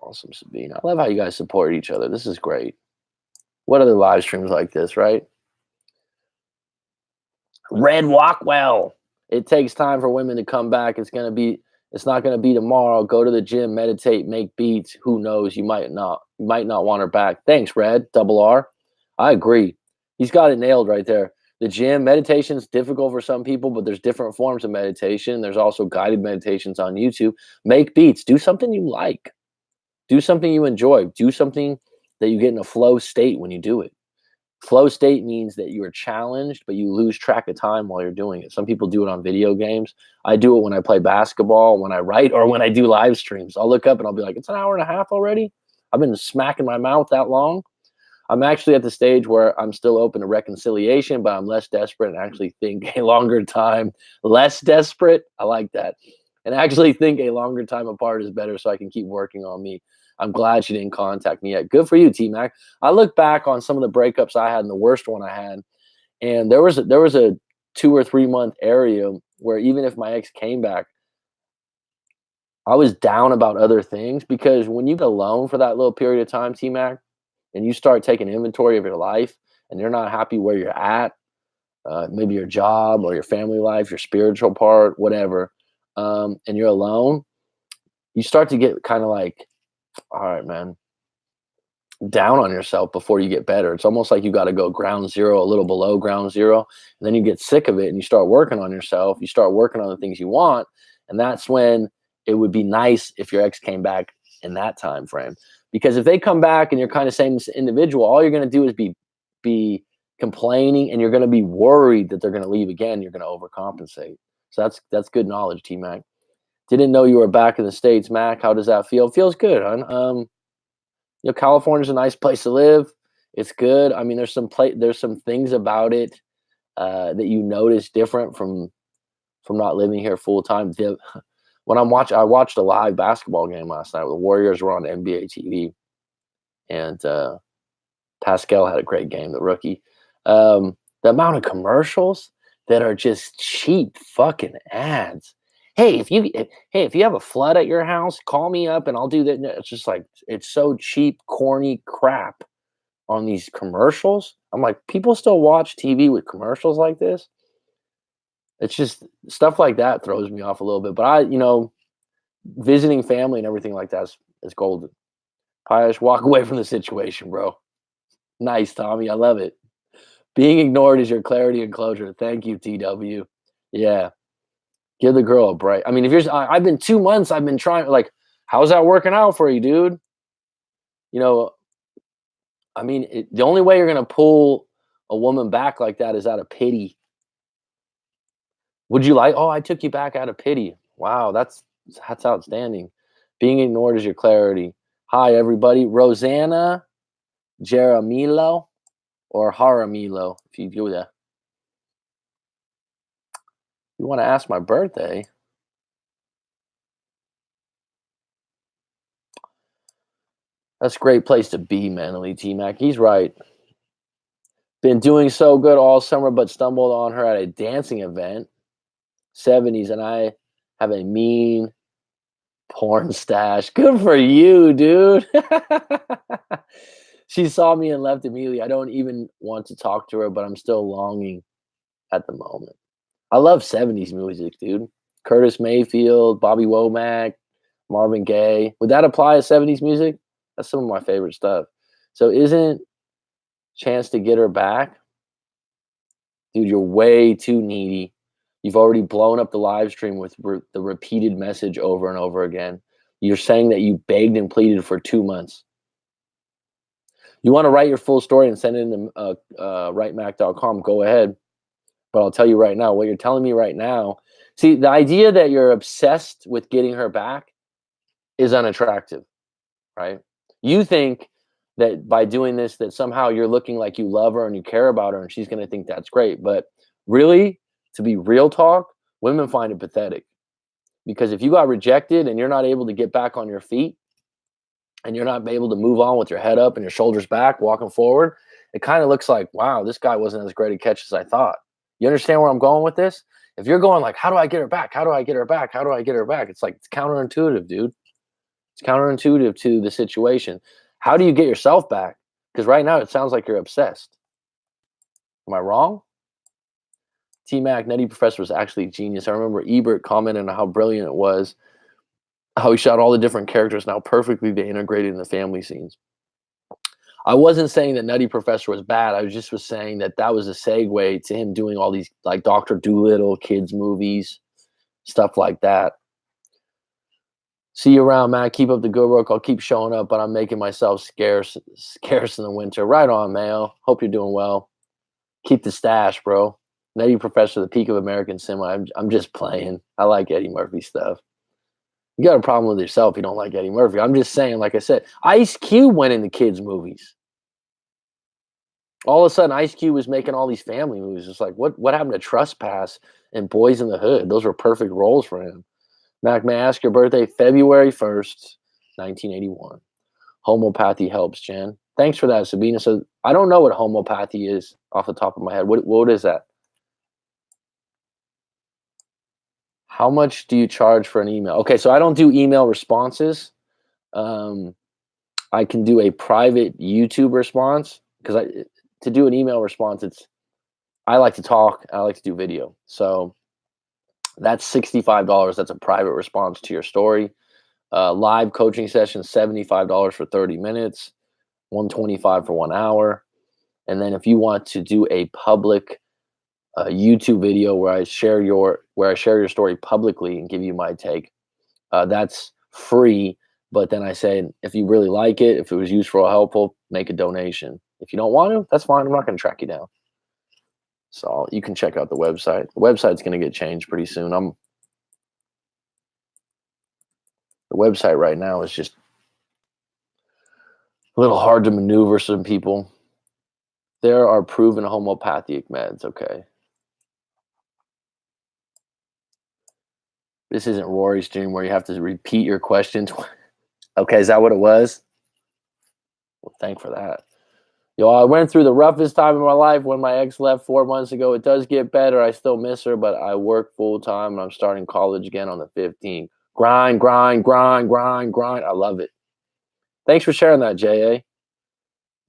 Awesome, Sabina. I love how you guys support each other. This is great. What other live streams like this, right? Red Walkwell. It takes time for women to come back. It's not gonna be tomorrow. Go to the gym, meditate, make beats. Who knows? You might not want her back. Thanks, Red, double R. I agree. He's got it nailed right there. The gym, meditation's difficult for some people, but there's different forms of meditation. There's also guided meditations on YouTube. Make beats. Do something you like. Do something you enjoy. Do something that you get in a flow state when you do it. Flow state means that you are challenged, but you lose track of time while you're doing it. Some people do it on video games. I do it when I play basketball, when I write, or when I do live streams. I'll look up and I'll be like, it's an hour and a half already? I've been smacking my mouth that long? I'm actually at the stage where I'm still open to reconciliation, but I'm less desperate and actually think a longer time, less desperate. I like that. And actually think a longer time apart is better so I can keep working on me. I'm glad she didn't contact me yet. Good for you, T-Mac. I look back on some of the breakups I had and the worst one I had, and there was a 2 or 3 month area where even if my ex came back, I was down about other things, because when you get alone for that little period of time, T-Mac, and you start taking inventory of your life and you're not happy where you're at, maybe your job or your family life, your spiritual part, whatever, and you're alone, you start to get kind of like, all right, man, down on yourself before you get better. It's almost like you got to go ground zero, a little below ground zero, and then you get sick of it and you start working on yourself. You start working on the things you want, and that's when it would be nice if your ex came back in that time frame. Because if they come back and you're kind of same individual, all you're going to do is be complaining, and you're going to be worried that they're going to leave again. You're going to overcompensate. So that's good knowledge, T Mac. Didn't know you were back in the States, Mac. How does that feel? It feels good, huh? California's a nice place to live. It's good. I mean, there's some things about it that you notice different from not living here full time. I watched a live basketball game last night. The Warriors were on NBA TV, and Pascal had a great game, the rookie. The amount of commercials that are just cheap fucking ads. Hey, if you have a flood at your house, call me up and I'll do that. It's just like, it's so cheap, corny crap on these commercials. I'm like, people still watch TV with commercials like this? It's just stuff like that throws me off a little bit. But visiting family and everything like that is golden. Pious, walk away from the situation, bro. Nice, Tommy. I love it. Being ignored is your clarity and closure. Thank you, TW. Yeah. Give the girl a break. I mean, I've been 2 months, I've been trying, like, how's that working out for you, dude? I mean, the only way you're going to pull a woman back like that is out of pity. Would you like, oh, I took you back out of pity. Wow, that's outstanding. Being ignored is your clarity. Hi, everybody. Rosanna Jaramillo or Haramillo, if you do that. You want to ask my birthday? That's a great place to be mentally, T-Mac. He's right. Been doing so good all summer, but stumbled on her at a dancing event. 70s, and I have a mean porn stash. Good for you, dude. She saw me and left immediately. I don't even want to talk to her, but I'm still longing at the moment. I love 70s music, dude. Curtis Mayfield, Bobby Womack, Marvin Gaye. Would that apply to 70s music? That's some of my favorite stuff. So isn't chance to get her back? Dude, you're way too needy. You've already blown up the live stream with the repeated message over and over again. You're saying that you begged and pleaded for 2 months. You want to write your full story and send it in to writemac.com, go ahead. But I'll tell you right now, what you're telling me right now, see, the idea that you're obsessed with getting her back is unattractive, right? You think that by doing this, that somehow you're looking like you love her and you care about her and she's going to think that's great. But really, to be real talk, women find it pathetic. Because if you got rejected and you're not able to get back on your feet and you're not able to move on with your head up and your shoulders back, walking forward, it kind of looks like, wow, this guy wasn't as great a catch as I thought. You understand where I'm going with this? If you're going like, how do I get her back? How do I get her back? How do I get her back? It's like, it's counterintuitive, dude. It's counterintuitive to the situation. How do you get yourself back? Because right now it sounds like you're obsessed. Am I wrong? T-Mac, Nutty Professor was actually a genius. I remember Ebert commenting on how brilliant it was, how he shot all the different characters and how perfectly they integrated in the family scenes. I wasn't saying that Nutty Professor was bad. I was saying that was a segue to him doing all these, like, Dr. Dolittle, kids movies, stuff like that. See you around, man. Keep up the good work. I'll keep showing up, but I'm making myself scarce in the winter. Right on, Mayo. Hope you're doing well. Keep the stash, bro. Nutty Professor, the peak of American cinema. I'm just playing. I like Eddie Murphy stuff. You got a problem with yourself if you don't like Eddie Murphy. I'm just saying, like I said, Ice Cube went into kids' movies. All of a sudden, Ice Cube was making all these family movies. It's like, what happened to Trespass and Boys in the Hood? Those were perfect roles for him. Mac, may I ask your birthday? February 1st, 1981. Homeopathy helps, Jen. Thanks for that, Sabina. So I don't know what homeopathy is off the top of my head. What is that? How much do you charge for an email? Okay, so I don't do email responses. I can do a private YouTube response because to do an email response, I like to talk. I like to do video. So that's $65. That's a private response to your story. Live coaching session, $75 for 30 minutes. $125 for 1 hour. And then if you want to do a public YouTube video where I share your story publicly and give you my take, that's free. But then I say, if you really like it, if it was useful or helpful, make a donation. If you don't want to, that's fine. I'm not going to track you down. So you can check out the website. The website's going to get changed pretty soon. The website right now is just a little hard to maneuver some people. There are proven homeopathic meds. Okay. This isn't Rory's stream where you have to repeat your questions. Okay, is that what it was? Well, thank for that. Yo, I went through the roughest time in my life when my ex left 4 months ago. It does get better. I still miss her, but I work full time and I'm starting college again on the 15th. Grind, grind, grind, grind, grind. I love it. Thanks for sharing that, J.A.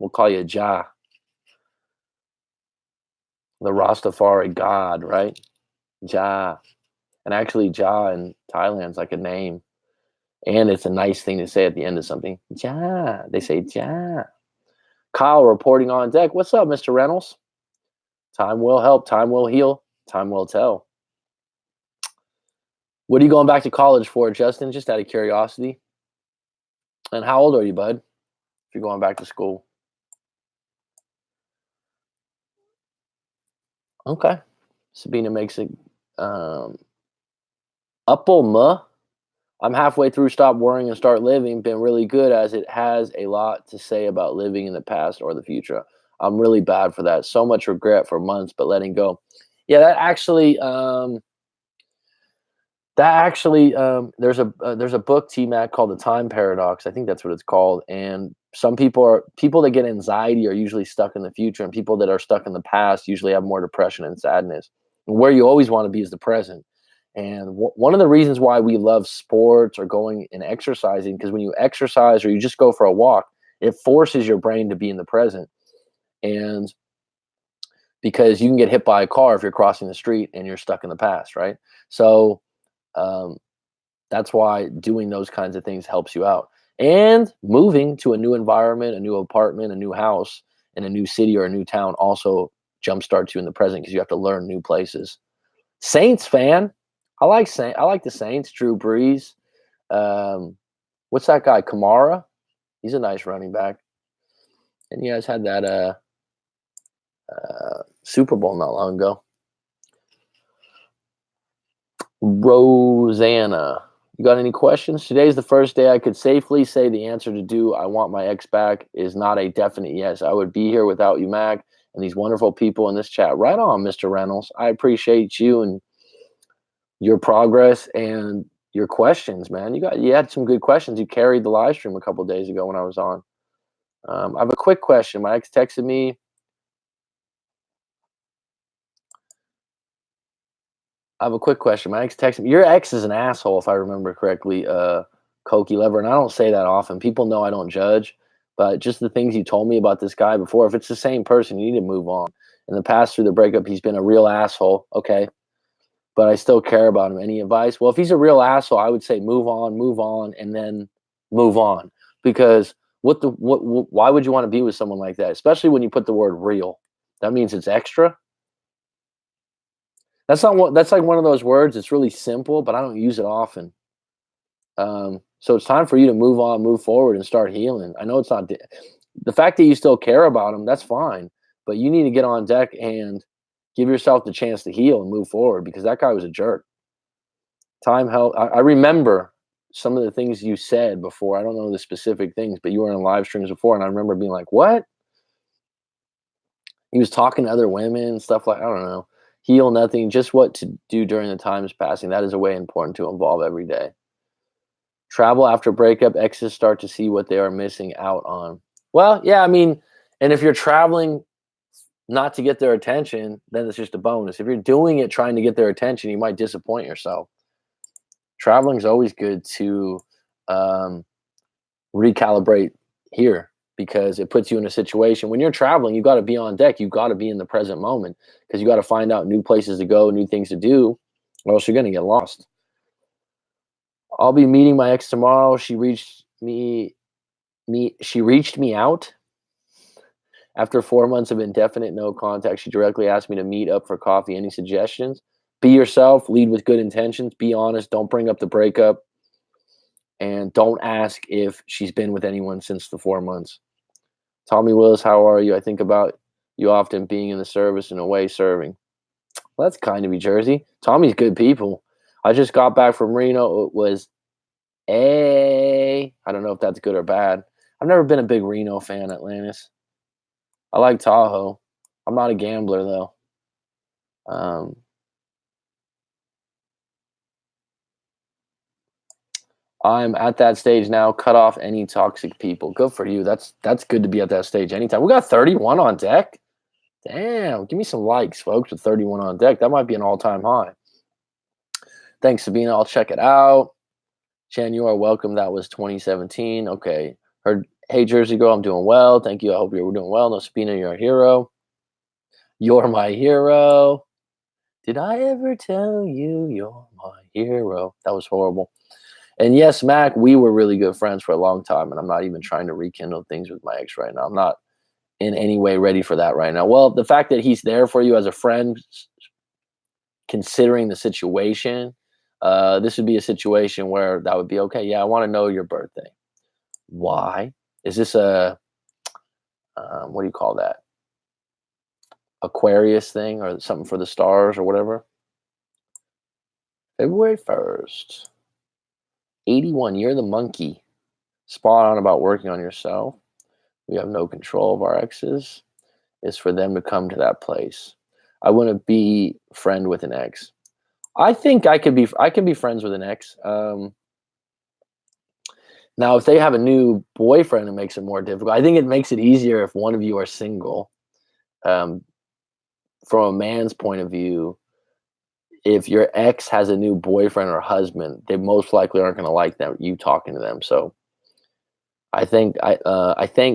We'll call you Ja. The Rastafari God, right? Ja. And actually, Ja in Thailand's like a name. And it's a nice thing to say at the end of something. Ja. They say Ja. Kyle reporting on deck. What's up, Mr. Reynolds? Time will help. Time will heal. Time will tell. What are you going back to college for, Justin? Just out of curiosity. And how old are you, bud? If you're going back to school. Okay. Sabina makes it Uppelma. I'm halfway through Stop Worrying and Start Living. Been really good as it has a lot to say about living in the past or the future. I'm really bad for that. So much regret for months, but letting go. Yeah, that actually there's a book, T-Mac, called The Time Paradox. I think that's what it's called. And some people that get anxiety are usually stuck in the future, and people that are stuck in the past usually have more depression and sadness. And where you always want to be is the present. And one of the reasons why we love sports or going and exercising, because when you exercise or you just go for a walk, it forces your brain to be in the present. And because you can get hit by a car if you're crossing the street and you're stuck in the past, right? So that's why doing those kinds of things helps you out. And moving to a new environment, a new apartment, a new house in a new city or a new town also jumpstarts you in the present because you have to learn new places. Saints fan. I like the Saints. Drew Brees. What's that guy? Kamara. He's a nice running back. And you guys had that Super Bowl not long ago. Rosanna, you got any questions? Today's the first day I could safely say the answer to "Do I want my ex back?" is not a definite yes. I would be here without you, Mac, and these wonderful people in this chat. Right on, Mr. Reynolds. I appreciate you and your progress and your questions, man. You had some good questions. You carried the live stream a couple days ago when I was on. I have a quick question. My ex texted me. I have a quick question. My ex texted me. Your ex is an asshole, if I remember correctly, Koki Lever. And I don't say that often. People know I don't judge. But just the things you told me about this guy before, if it's the same person, you need to move on. In the past, through the breakup, he's been a real asshole. Okay. But I still care about him. Any advice? Well, if he's a real asshole, I would say move on, and then move on. Because why would you want to be with someone like that? Especially when you put the word real. That means it's extra. That's like one of those words. It's really simple, but I don't use it often. So it's time for you to move on, move forward, and start healing. I know it's not the fact that you still care about him. That's fine, but you need to get on deck and give yourself the chance to heal and move forward because that guy was a jerk. Time help. I remember some of the things you said before. I don't know the specific things, but you were in live streams before, and I remember being like, "What?" He was talking to other women and stuff like I don't know. Heal nothing, just what to do during the times passing. That is a way important to involve every day. Travel after breakup, exes start to see what they are missing out on. Well, yeah, I mean, and if you're traveling not to get their attention, then it's just a bonus. If you're doing it trying to get their attention, you might disappoint yourself. Traveling is always good to recalibrate here because it puts you in a situation. When you're traveling, you got to be on deck. You got to be in the present moment because you got to find out new places to go, new things to do, or else you're going to get lost. I'll be meeting my ex tomorrow. She reached me out. After 4 months of indefinite no contact, she directly asked me to meet up for coffee. Any suggestions? Be yourself, lead with good intentions, be honest, don't bring up the breakup, and don't ask if she's been with anyone since the 4 months. Tommy Willis, how are you? I think about you often being in the service and away serving. Well, that's kind of you, Jersey. Tommy's good people. I just got back from Reno. It was I don't know if that's good or bad. I've never been a big Reno fan, Atlantis. I like Tahoe. I'm not a gambler though. Um, I'm at that stage now. Cut off any toxic people. Good for you. That's good to be at that stage anytime. We got 31 on deck. Damn, give me some likes, folks, with 31 on deck. That might be an all-time high. Thanks, Sabina. I'll check it out. Chan, you are welcome. That was 2017. Okay. Heard, hey, Jersey girl, I'm doing well. Thank you. I hope you're doing well. No, Sabina, you're a hero. You're my hero. Did I ever tell you you're my hero? That was horrible. And yes, Mac, we were really good friends for a long time, and I'm not even trying to rekindle things with my ex right now. I'm not in any way ready for that right now. Well, the fact that he's there for you as a friend, considering the situation, this would be a situation where that would be okay. Yeah, I want to know your birthday. Why? Is this a what do you call that? Aquarius thing or something for the stars or whatever? February 1st. 81. You're the monkey. Spot on about working on yourself. We have no control of our exes. It's for them to come to that place. I wouldn't be friend with an ex. I think I can be friends with an ex. Now, if they have a new boyfriend, it makes it more difficult. I think it makes it easier if one of you are single. Um, from a man's point of view, if your ex has a new boyfriend or husband, they most likely aren't going to like them you talking to them. So I thank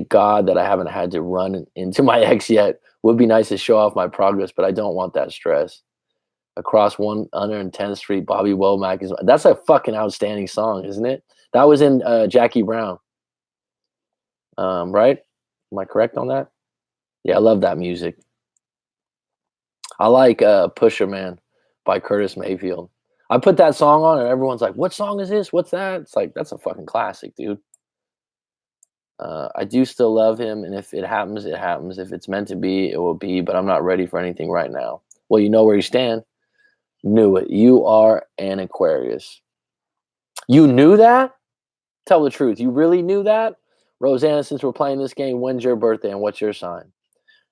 God that I haven't had to run into my ex yet. Would be nice to show off my progress, but I don't want that stress. Across 110th Street, Bobby Womack is that's a fucking outstanding song, isn't it? That was in Jackie Brown, right? Am I correct on that? Yeah, I love that music. I like Pusher Man by Curtis Mayfield. I put that song on and everyone's like, "What song is this? What's that?" It's like that's a fucking classic, dude. I do still love him, and if it happens, it happens. If it's meant to be, it will be. But I'm not ready for anything right now. Well, you know where you stand. Knew it. You are an Aquarius. You knew that? Tell the truth. You really knew that? Rosanna, since we're playing this game, when's your birthday and what's your sign?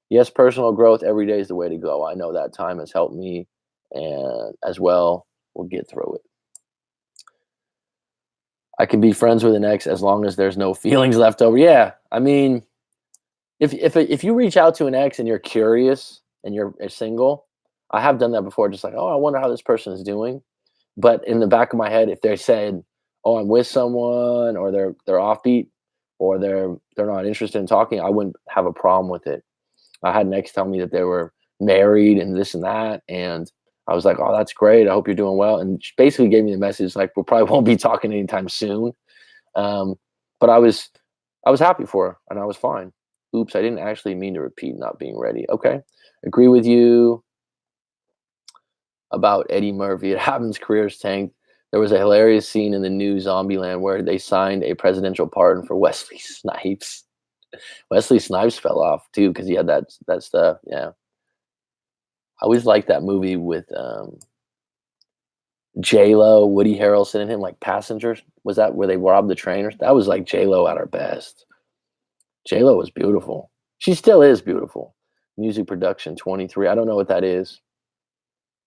Yes, personal growth every day is the way to go. I know that time has helped me and as well. We'll get through it. I can be friends with an ex as long as there's no feelings left over. Yeah, I mean, if you reach out to an ex and you're curious and you're single, I have done that before. Just like, oh, I wonder how this person is doing. But in the back of my head, if they said, "Oh, I'm with someone," or they're offbeat, or they're not interested in talking, I wouldn't have a problem with it. I had an ex tell me that they were married and this and that, and I was like, "Oh, that's great. I hope you're doing well." And she basically gave me the message like, "We probably won't be talking anytime soon." Um, but I was happy for her, and I was fine. Oops, I didn't actually mean to repeat not being ready. Okay, agree with you about Eddie Murphy. It happens, careers tanked. There was a hilarious scene in the new Zombieland where they signed a presidential pardon for Wesley Snipes. Wesley Snipes fell off too because he had that stuff. Yeah, I always liked that movie with J Lo, Woody Harrelson, and him, like Passengers. Was that where they robbed the trainers? That was like J Lo at her best. J Lo was beautiful. She still is beautiful. Music production 23. I don't know what that is.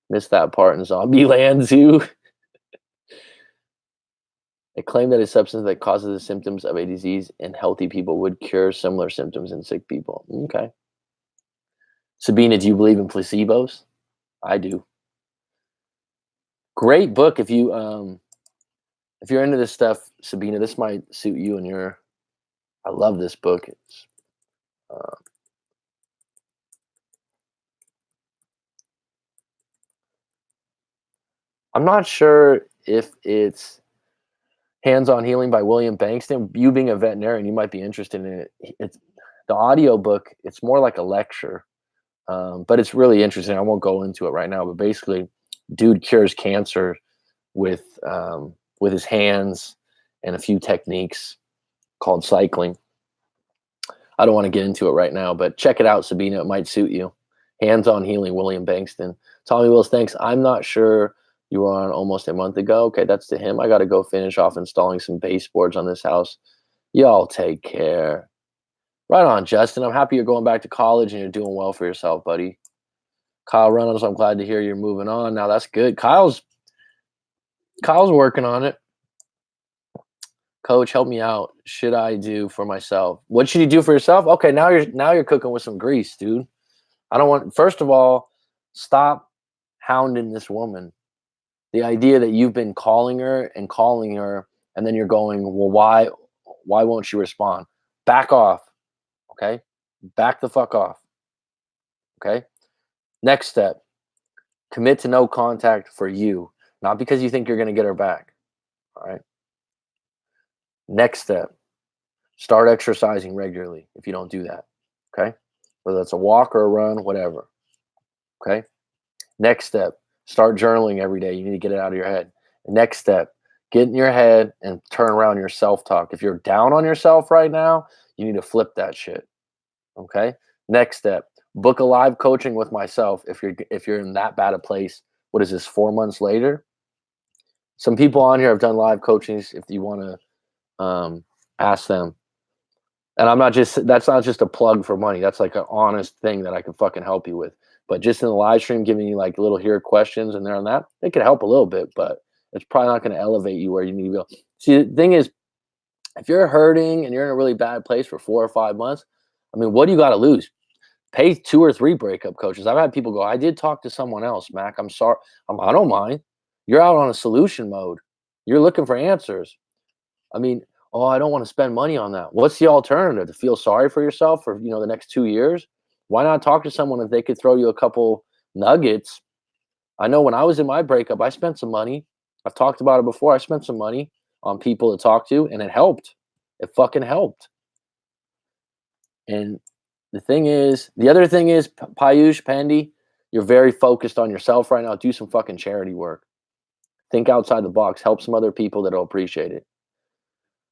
Missed that part in Zombieland too. It claimed that a substance that causes the symptoms of a disease in healthy people would cure similar symptoms in sick people. Okay. Sabina, do you believe in placebos? I do. Great book if you're into this stuff, Sabina. This might suit you and your. I love this book. Uh, I'm not sure if it's Hands-on Healing by William Bankston. You being a veterinarian, you might be interested in it. The audiobook, it's more like a lecture, but it's really interesting. I won't go into it right now, but basically, dude cures cancer with his hands and a few techniques called cycling. I don't want to get into it right now, but check it out, Sabina. It might suit you. Hands-on healing, William Bankston. Tommy Wills, thanks. I'm not sure you were on almost a month ago. Okay, that's to him. I got to go finish off installing some baseboards on this house. Y'all take care. Right on, Justin. I'm happy you're going back to college and you're doing well for yourself, buddy. Kyle Reynolds, I'm glad to hear you're moving on. Now that's good. Kyle's working on it. Coach, help me out. Should I do for myself? What should you do for yourself? Okay, now you're cooking with some grease, dude. I don't want. First of all, stop hounding this woman. The idea that you've been calling her, and then you're going, well, why won't she respond? Back off. Okay, back the fuck off. Okay. Next step: commit to no contact for you, not because you think you're going to get her back. All right. Next step: start exercising regularly if you don't do that. Okay. Whether it's a walk or a run, whatever. Okay. Next step: start journaling every day. You need to get it out of your head. Next step: get in your head and turn around your self-talk. If you're down on yourself right now, you need to flip that shit. Okay. Next step: book a live coaching with myself. If you're in that bad a place, what is this? 4 months later. Some people on here have done live coachings. If you want to ask them. And that's not just a plug for money. That's like an honest thing that I can fucking help you with. But just in the live stream, giving you like little here questions and there on that, it could help a little bit, but it's probably not going to elevate you where you need to go. See, the thing is, if you're hurting and you're in a really bad place for 4 or 5 months, I mean, what do you got to lose? Pay 2 or 3 breakup coaches. I've had people go, I did talk to someone else, Mac. I'm sorry. I don't mind. You're out on a solution mode. You're looking for answers. I mean, oh, I don't want to spend money on that. What's the alternative? To feel sorry for yourself for, the next 2 years? Why not talk to someone if they could throw you a couple nuggets? I know when I was in my breakup, I spent some money. I've talked about it before. I spent some money on people to talk to, and it helped. It fucking helped. And the other thing is, Payush, Pandy, you're very focused on yourself right now. Do some fucking charity work. Think outside the box. Help some other people that'll appreciate it.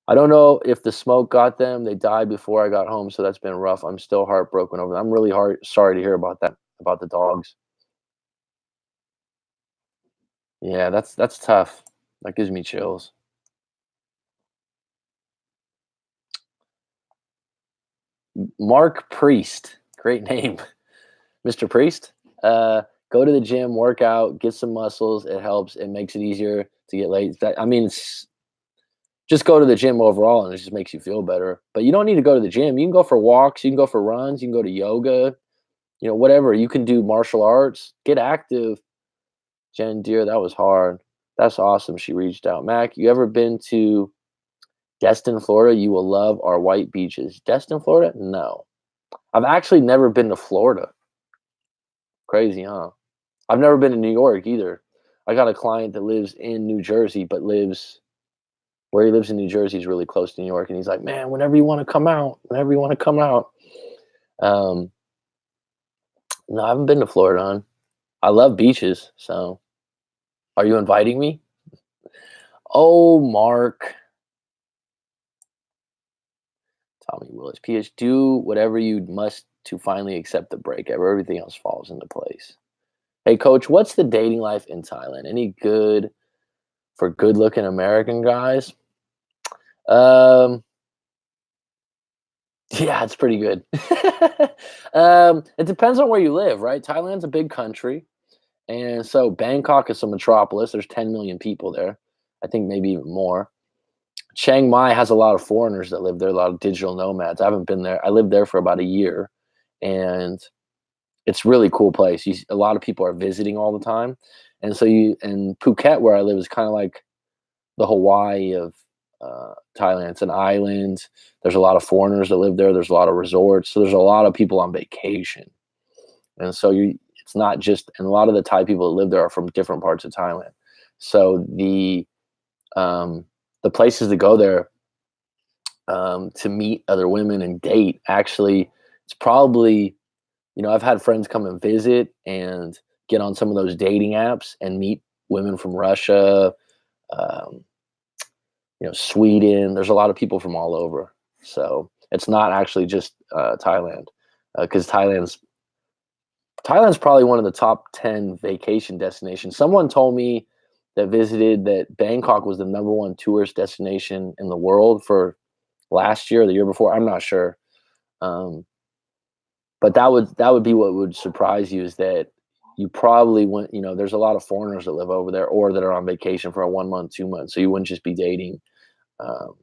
I don't know if the smoke got them. They died before I got home, so that's been rough. I'm still heartbroken over that. I'm really sorry to hear about that, about the dogs. Yeah, that's tough. That gives me chills. Mark Priest, great name, Mr. Priest. Go to the gym, work out, get some muscles. It helps. It makes it easier to get laid. It's just go to the gym overall, and it just makes you feel better. But you don't need to go to the gym. You can go for walks. You can go for runs. You can go to yoga. Whatever. You can do martial arts. Get active. Jen Deere, that was hard. That's awesome. She reached out. Mac, you ever been to Destin, Florida? You will love our white beaches. Destin, Florida? No. I've actually never been to Florida. Crazy, huh? I've never been to New York either. I got a client that lives in New Jersey, but where he lives in New Jersey is really close to New York. And he's like, man, whenever you want to come out. No, I haven't been to Florida, hon. I love beaches, so are you inviting me? Oh, Mark. Tommy Willis. P.H. Do whatever you must to finally accept the break. Everything else falls into place. Hey, Coach, what's the dating life in Thailand? Any good for good-looking American guys? Yeah, it's pretty good. It depends on where you live, right? Thailand's a big country. And so Bangkok is a metropolis. There's 10 million people there. I think maybe even more. Chiang Mai has a lot of foreigners that live there, a lot of digital nomads. I haven't been there. I lived there for about a year, and it's a really cool place. A lot of people are visiting all the time. And so and Phuket, where I live, is kind of like the Hawaii of Thailand. It's an island. There's a lot of foreigners that live there. There's a lot of resorts. So there's a lot of people on vacation. And so it's not just, and a lot of the Thai people that live there are from different parts of Thailand. So the places to go there, to meet other women and date. Actually, it's probably, I've had friends come and visit and get on some of those dating apps and meet women from Russia, um, Sweden. There's a lot of people from all over. So it's not actually just Thailand, because Thailand's probably one of the top 10 vacation destinations. Someone told me that visited that Bangkok was the number one tourist destination in the world for last year or the year before. I'm not sure. Um, but that would be what would surprise you, is that you probably went, there's a lot of foreigners that live over there or that are on vacation for a 1 month, 2 months. So you wouldn't just be dating, um,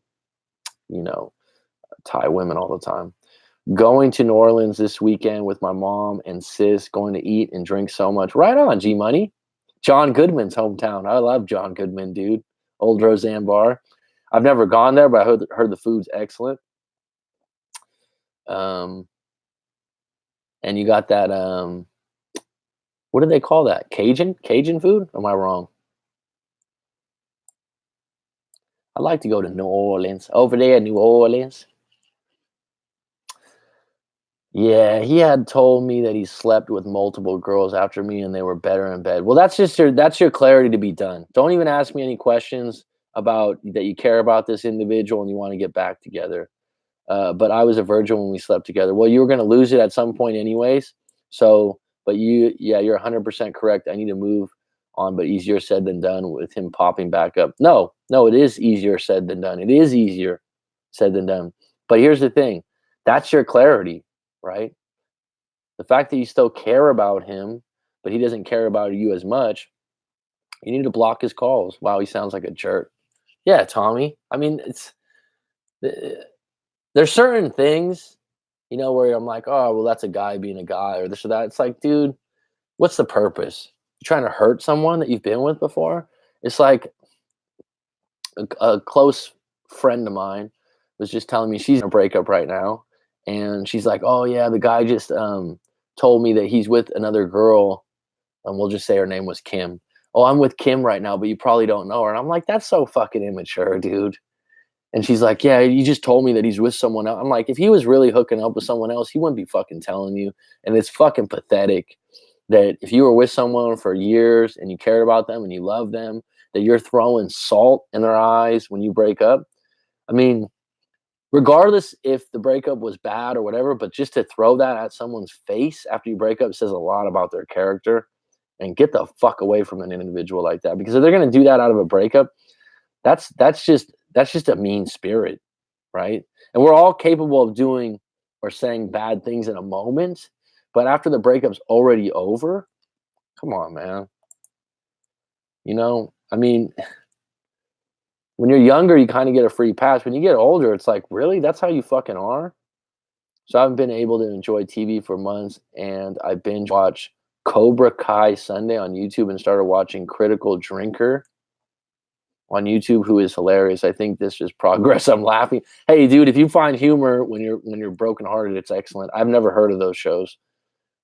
you know, Thai women all the time. Going to New Orleans this weekend with my mom and sis, going to eat and drink so much. Right on, G Money. John Goodman's hometown. I love John Goodman, dude. Old Roseanne Bar. I've never gone there, but I heard the food's excellent. Um, and you got that. What do they call that? Cajun food? Am I wrong? I'd like to go to New Orleans. Over there, New Orleans. Yeah, he had told me that he slept with multiple girls after me and they were better in bed. Well, that's your clarity to be done. Don't even ask me any questions about that you care about this individual and you want to get back together. But I was a virgin when we slept together. Well, you were going to lose it at some point anyways. So, but yeah, you're 100% correct. I need to move on, but easier said than done with him popping back up. No, no, it is easier said than done. It is easier said than done. But here's the thing. That's your clarity, right? The fact that you still care about him, but he doesn't care about you as much, you need to block his calls. Wow, he sounds like a jerk. Yeah, Tommy. I mean, uh, there's certain things, where I'm like, oh, well, that's a guy being a guy or this or that. It's like, dude, what's the purpose? You trying to hurt someone that you've been with before? It's like a close friend of mine was just telling me she's in a breakup right now. And she's like, oh, yeah, the guy just told me that he's with another girl. And we'll just say her name was Kim. Oh, I'm with Kim right now, but you probably don't know her. And I'm like, that's so fucking immature, dude. And she's like, yeah, you just told me that he's with someone else. I'm like, if he was really hooking up with someone else, he wouldn't be fucking telling you. And it's fucking pathetic that if you were with someone for years and you cared about them and you love them, that you're throwing salt in their eyes when you break up. I mean, regardless if the breakup was bad or whatever, but just to throw that at someone's face after you break up says a lot about their character. And get the fuck away from an individual like that, because if they're going to do that out of a breakup, that's just a mean spirit, right? And we're all capable of doing or saying bad things in a moment, but after the breakup's already over, come on, man. I mean, when you're younger, you kind of get a free pass. When you get older, it's like, really? That's how you fucking are? So I haven't been able to enjoy TV for months, and I binge watch Cobra Kai Sunday on YouTube and started watching Critical Drinker on YouTube, who is hilarious. I think this is progress. I'm laughing. Hey, dude, if you find humor when you're brokenhearted, it's excellent. I've never heard of those shows.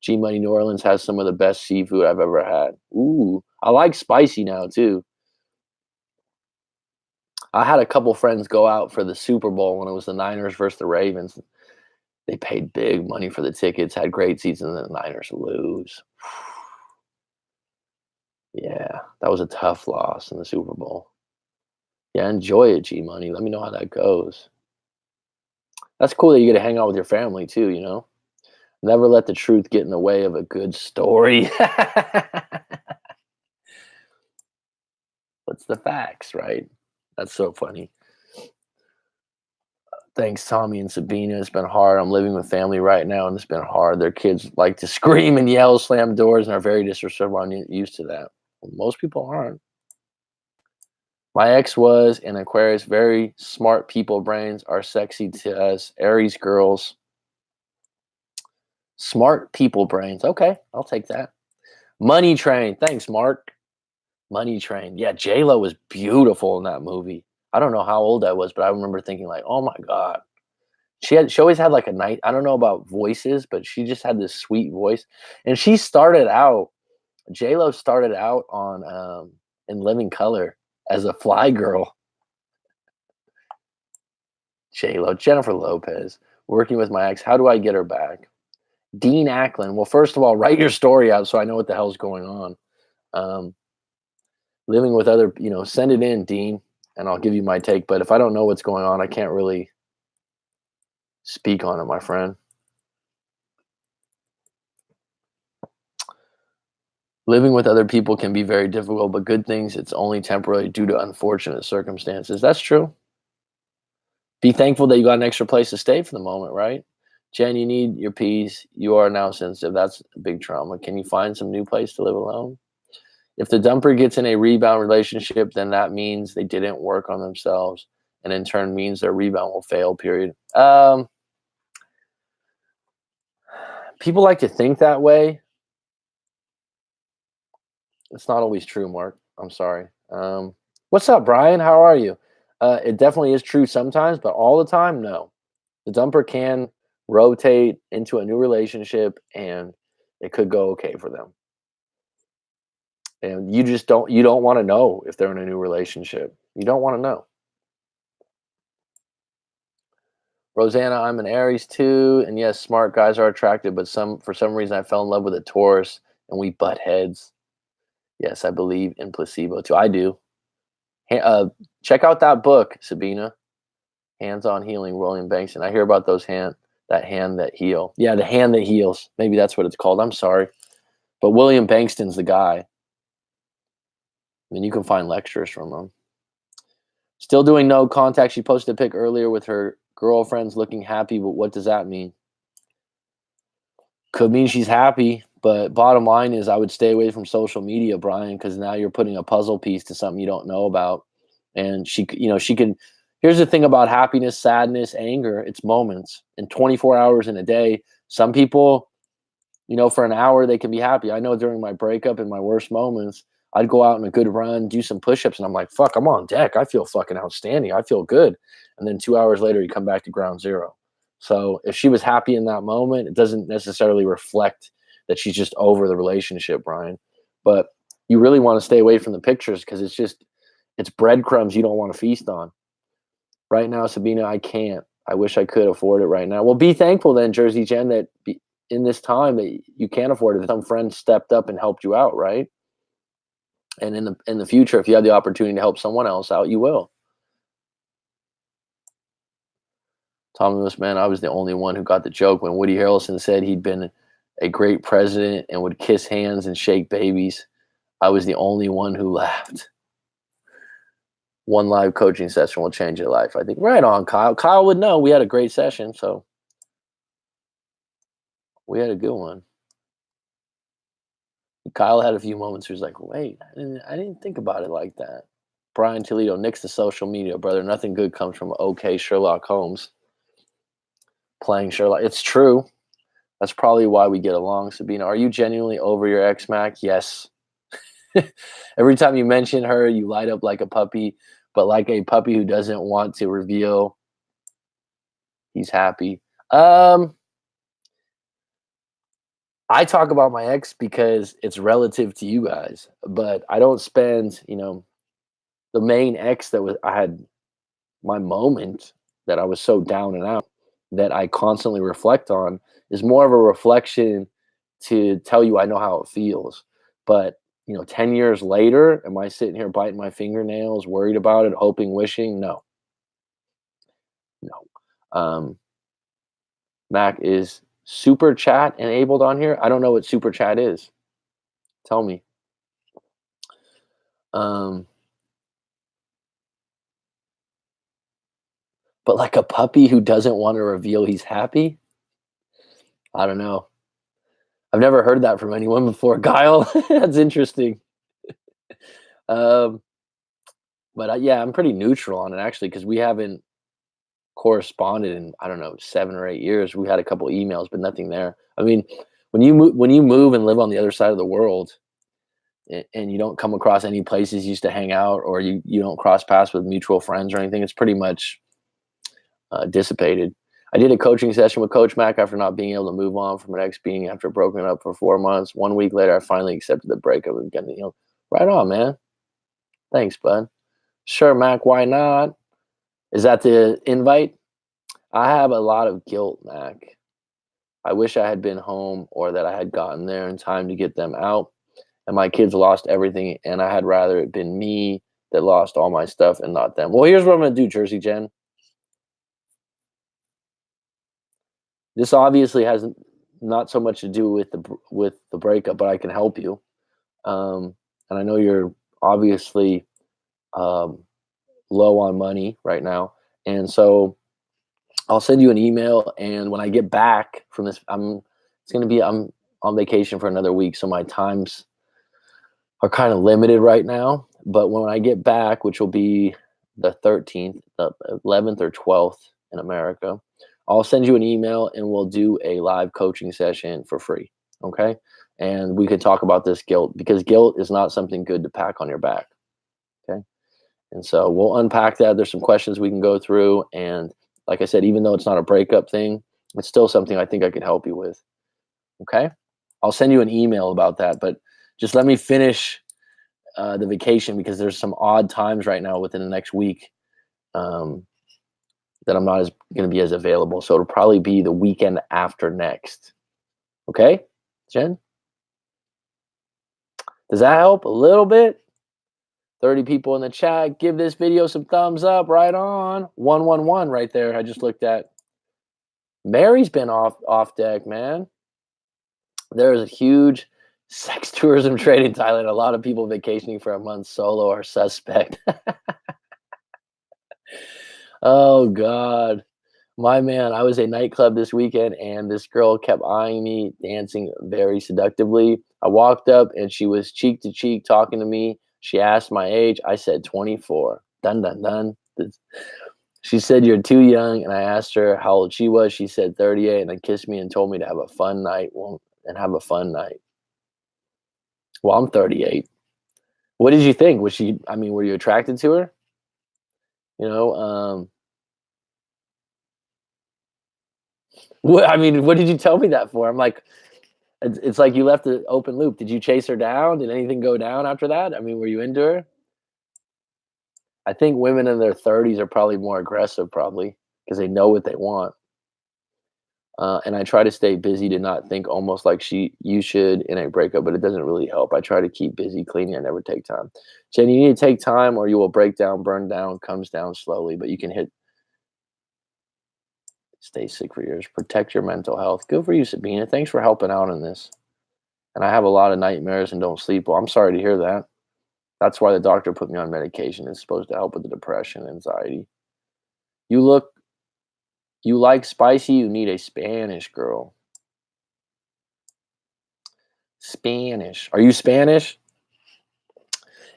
G Money New Orleans has some of the best seafood I've ever had. Ooh, I like spicy now too. I had a couple friends go out for the Super Bowl when it was the Niners versus the Ravens. They paid big money for the tickets, had great seats, and the Niners lose. Yeah, that was a tough loss in the Super Bowl. Yeah, enjoy it, G Money. Let me know how that goes. That's cool that you get to hang out with your family too. Never let the truth get in the way of a good story. What's the facts, right? That's so funny. Thanks, Tommy and Sabina. It's been hard. I'm living with family right now, and it's been hard. Their kids like to scream and yell, slam doors, and are very disrespectful. I'm used to that. Most people aren't. My ex was an Aquarius. Very smart people. Brains are sexy to us. Aries girls. Smart people brains. Okay, I'll take that. Money Train. Thanks, Mark. Money Train. Yeah, J-Lo was beautiful in that movie. I don't know how old I was, but I remember thinking like, "Oh my god." She always had like a night. I don't know about voices, but she just had this sweet voice. And she started out J-Lo started out on In Living Color as a fly girl. J-Lo, Jennifer Lopez, working with my ex. How do I get her back? Dean Ackland. Well, first of all, write your story out so I know what the hell's going on. Um, living with other, send it in, Dean, and I'll give you my take. But if I don't know what's going on, I can't really speak on it, my friend. Living with other people can be very difficult, but good things, it's only temporary due to unfortunate circumstances. That's true. Be thankful that you got an extra place to stay for the moment, right? Jen, you need your peace. You are now sensitive. That's a big trauma. Can you find some new place to live alone? If the dumper gets in a rebound relationship, then that means they didn't work on themselves, and in turn means their rebound will fail, period. People like to think that way. It's not always true, Mark. I'm sorry. What's up, Brian? How are you? It definitely is true sometimes, but all the time, no. The dumper can rotate into a new relationship, and it could go okay for them. And you don't want to know if they're in a new relationship. You don't want to know. Rosanna, I'm an Aries too, and yes, smart guys are attractive, but for some reason I fell in love with a Taurus and we butt heads. Yes, I believe in placebo too. I do. Check out that book, Sabina. Hands-on Healing, William Bankston. I hear about that hand that heal. Yeah, the hand that heals. Maybe that's what it's called. I'm sorry. But William Bankston's the guy. I mean, you can find lectures from him. Still doing no contact. She posted a pic earlier with her girlfriends looking happy, but what does that mean? Could mean she's happy, but bottom line is I would stay away from social media, Brian, because now you're putting a puzzle piece to something you don't know about. And she can. Here's the thing about happiness, sadness, anger. It's moments. And 24 hours in a day. Some people, for an hour they can be happy. I know during my breakup and my worst moments, I'd go out on a good run, do some push-ups, and I'm like, fuck, I'm on deck. I feel fucking outstanding. I feel good. And then 2 hours later, you come back to ground zero. So if she was happy in that moment, it doesn't necessarily reflect that she's just over the relationship, Brian. But you really want to stay away from the pictures because it's breadcrumbs you don't want to feast on. Right now, Sabina, I can't. I wish I could afford it right now. Well, be thankful then, Jersey Jen, that in this time that you can't afford it. That some friend stepped up and helped you out, right? And in the future, if you have the opportunity to help someone else out, you will. Tommy Lewis, man, I was the only one who got the joke when Woody Harrelson said he'd been a great president and would kiss hands and shake babies. I was the only one who laughed. One live coaching session will change your life, I think. Right on, Kyle. Kyle would know. We had a great session, so we had a good one. Kyle had a few moments where he's like, wait, I didn't think about it like that. Brian Toledo, nix the social media, brother. Nothing good comes from okay Sherlock Holmes playing Sherlock. It's true. That's probably why we get along, Sabina. Are you genuinely over your ex, Mac? Yes. Every time you mention her, you light up like a puppy, but like a puppy who doesn't want to reveal he's happy. I talk about my ex because it's relative to you guys, but I don't spend, the main ex I had my moment that I was so down and out that I constantly reflect on is more of a reflection to tell you I know how it feels. But 10 years later, am I sitting here biting my fingernails, worried about it, hoping, wishing? No. Mac, is super chat enabled on here? I don't know what super chat is. Tell me. But like a puppy who doesn't want to reveal he's happy? I don't know. I've never heard that from anyone before. Kyle, that's interesting. But yeah, I'm pretty neutral on it actually because we haven't corresponded in, I don't know, 7 or 8 years. We had a couple emails, but nothing there. I mean, when you move and live on the other side of the world, and you don't come across any places you used to hang out, or you don't cross paths with mutual friends or anything, it's pretty much dissipated. I did a coaching session with Coach Mac after not being able to move on from an ex being after broken up for 4 months. 1 week later, I finally accepted the breakup and getting, right on, man. Thanks, bud. Sure, Mac, why not? Is that the invite? I have a lot of guilt, Mac. I wish I had been home or that I had gotten there in time to get them out. And my kids lost everything, and I had rather it been me that lost all my stuff and not them. Well, here's what I'm gonna do, Jersey Jen. This obviously has not so much to do with the breakup, but I can help you. And I know you're obviously um, low on money right now, and so I'll send you an email. And when I get back from this, I'm on vacation for another week, so my times are kind of limited right now. But when I get back, which will be the 13th, the 11th or 12th in America, I'll send you an email and we'll do a live coaching session for free. Okay. And we can talk about this guilt, because guilt is not something good to pack on your back. Okay. And so we'll unpack that. There's some questions we can go through. And like I said, even though it's not a breakup thing, it's still something I think I could help you with. Okay. I'll send you an email about that, but just let me finish the vacation, because there's some odd times right now within the next week um, that I'm not going to be as available. So it'll probably be the weekend after next. Okay, Jen? Does that help a little bit? 30 people in the chat. Give this video some thumbs up. Right on. 111 right there. I just looked at. Mary's been off deck, man. There's a huge sex tourism trade in Thailand. A lot of people vacationing for a month solo are suspect. Oh God. My man, I was at a nightclub this weekend and this girl kept eyeing me, dancing very seductively. I walked up and she was cheek to cheek talking to me. She asked my age. I said 24. Dun dun dun. She said, "You're too young." And I asked her how old she was. She said 38, and then kissed me and told me to have a fun night. Well, and have a fun night. Well, I'm 38. What did you think? Was she, I mean, were you attracted to her? You know, what, I mean, what did you tell me that for? I'm like, it's like you left the open loop. Did you chase her down? Did anything go down after that? I mean, were you into her? I think women in their 30s are probably more aggressive, probably because they know what they want. And I try to stay busy to not think almost like you should in a breakup, but it doesn't really help. I try to keep busy cleaning. I never take time. Jen, you need to take time or you will break down, burn down, comes down slowly, but you can stay sick for years. Protect your mental health. Good for you, Sabina. Thanks for helping out in this. And I have a lot of nightmares and don't sleep well. I'm sorry to hear that. That's why the doctor put me on medication. It's supposed to help with the depression, anxiety. You like spicy, you need a Spanish girl. Spanish. Are you Spanish?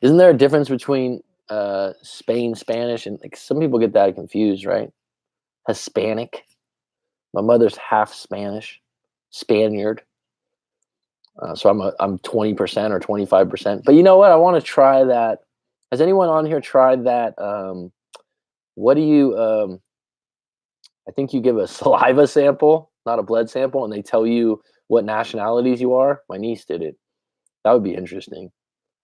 Isn't there a difference between Spain Spanish and like some people get that confused, right? Hispanic. My mother's half Spanish, Spaniard. So I'm 20% or 25%. But you know what? I want to try that. Has anyone on here tried that? What do you? I think you give a saliva sample, not a blood sample, and they tell you what nationalities you are. My niece did it. That would be interesting.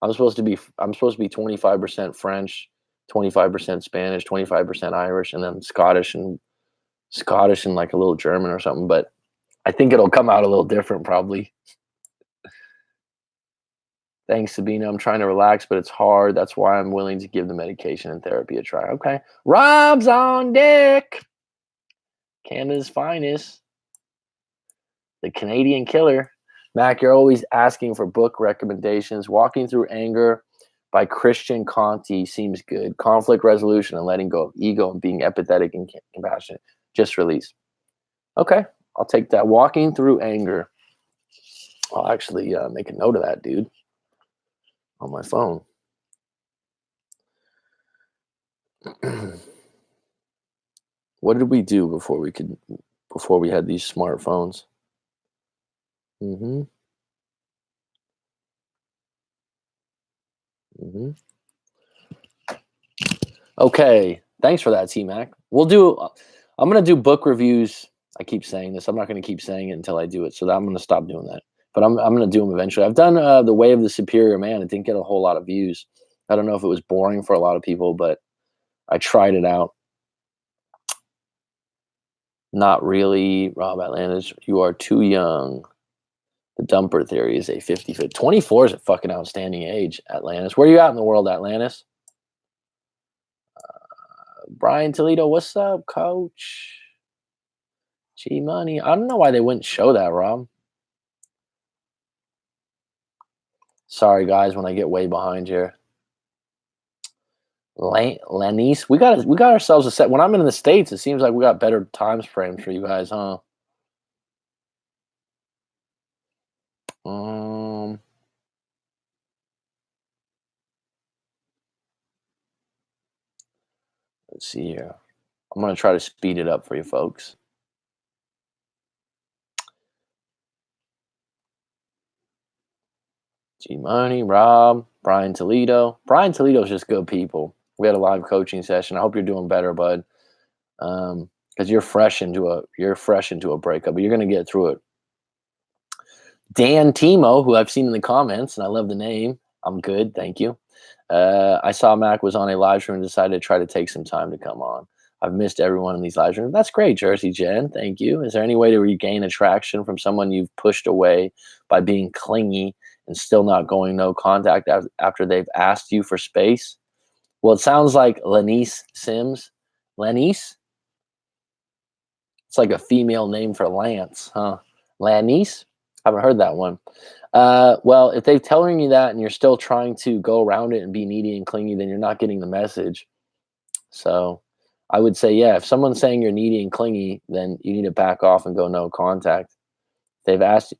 I'm supposed to be 25% French, 25% Spanish, 25% Irish, and then Scottish and like a little German or something. But I think it'll come out a little different probably. Thanks, Sabina. I'm trying to relax, but it's hard. That's why I'm willing to give the medication and therapy a try. Okay. Rob's on deck. Canada's finest. The Canadian killer. Mac, you're always asking for book recommendations. Walking Through Anger by Christian Conti seems good. Conflict resolution and letting go of ego and being empathetic and compassionate. Just release. Okay. I'll take that. Walking Through Anger. I'll actually make a note of that, dude, on my phone. What did we do before we had these smartphones? Mm-hmm. Mm-hmm. Okay. Thanks for that, T-Mac. I'm gonna do book reviews. I keep saying this. I'm not gonna keep saying it until I do it. So I'm gonna stop doing that. But I'm gonna do them eventually. I've done The Way of the Superior Man. It didn't get a whole lot of views. I don't know if it was boring for a lot of people, but I tried it out. Not really, Rob Atlantis. You are too young. The dumper theory is a 50-50. 24 is a fucking outstanding age, Atlantis. Where you at in the world, Atlantis? Brian Toledo, what's up, coach? G Money. I don't know why they wouldn't show that, Rob. Sorry, guys, when I get way behind here. Lanice, we got ourselves a set. When I'm in the States, it seems like we got better times frames for you guys, huh? Um, let's see here. I'm gonna try to speed it up for you folks. G Money, Rob, Brian Toledo. Brian Toledo's just good people. We had a live coaching session. I hope you're doing better, bud. Because you're fresh into a breakup, but you're gonna get through it. Dan Timo, who I've seen in the comments, and I love the name. I'm good, thank you. I saw Mac was on a live stream and decided to try to take some time to come on. I've missed everyone in these live streams. That's great, Jersey Jen. Thank you. Is there any way to regain attraction from someone you've pushed away by being clingy and still not going no contact after they've asked you for space? Well, it sounds like Lanice Sims. Lanice? It's like a female name for Lance, huh? Lanice? Haven't heard that one. Well, if they're telling you that and you're still trying to go around it and be needy and clingy, then you're not getting the message. So I would say, yeah, if someone's saying you're needy and clingy, then you need to back off and go no contact. They've asked you,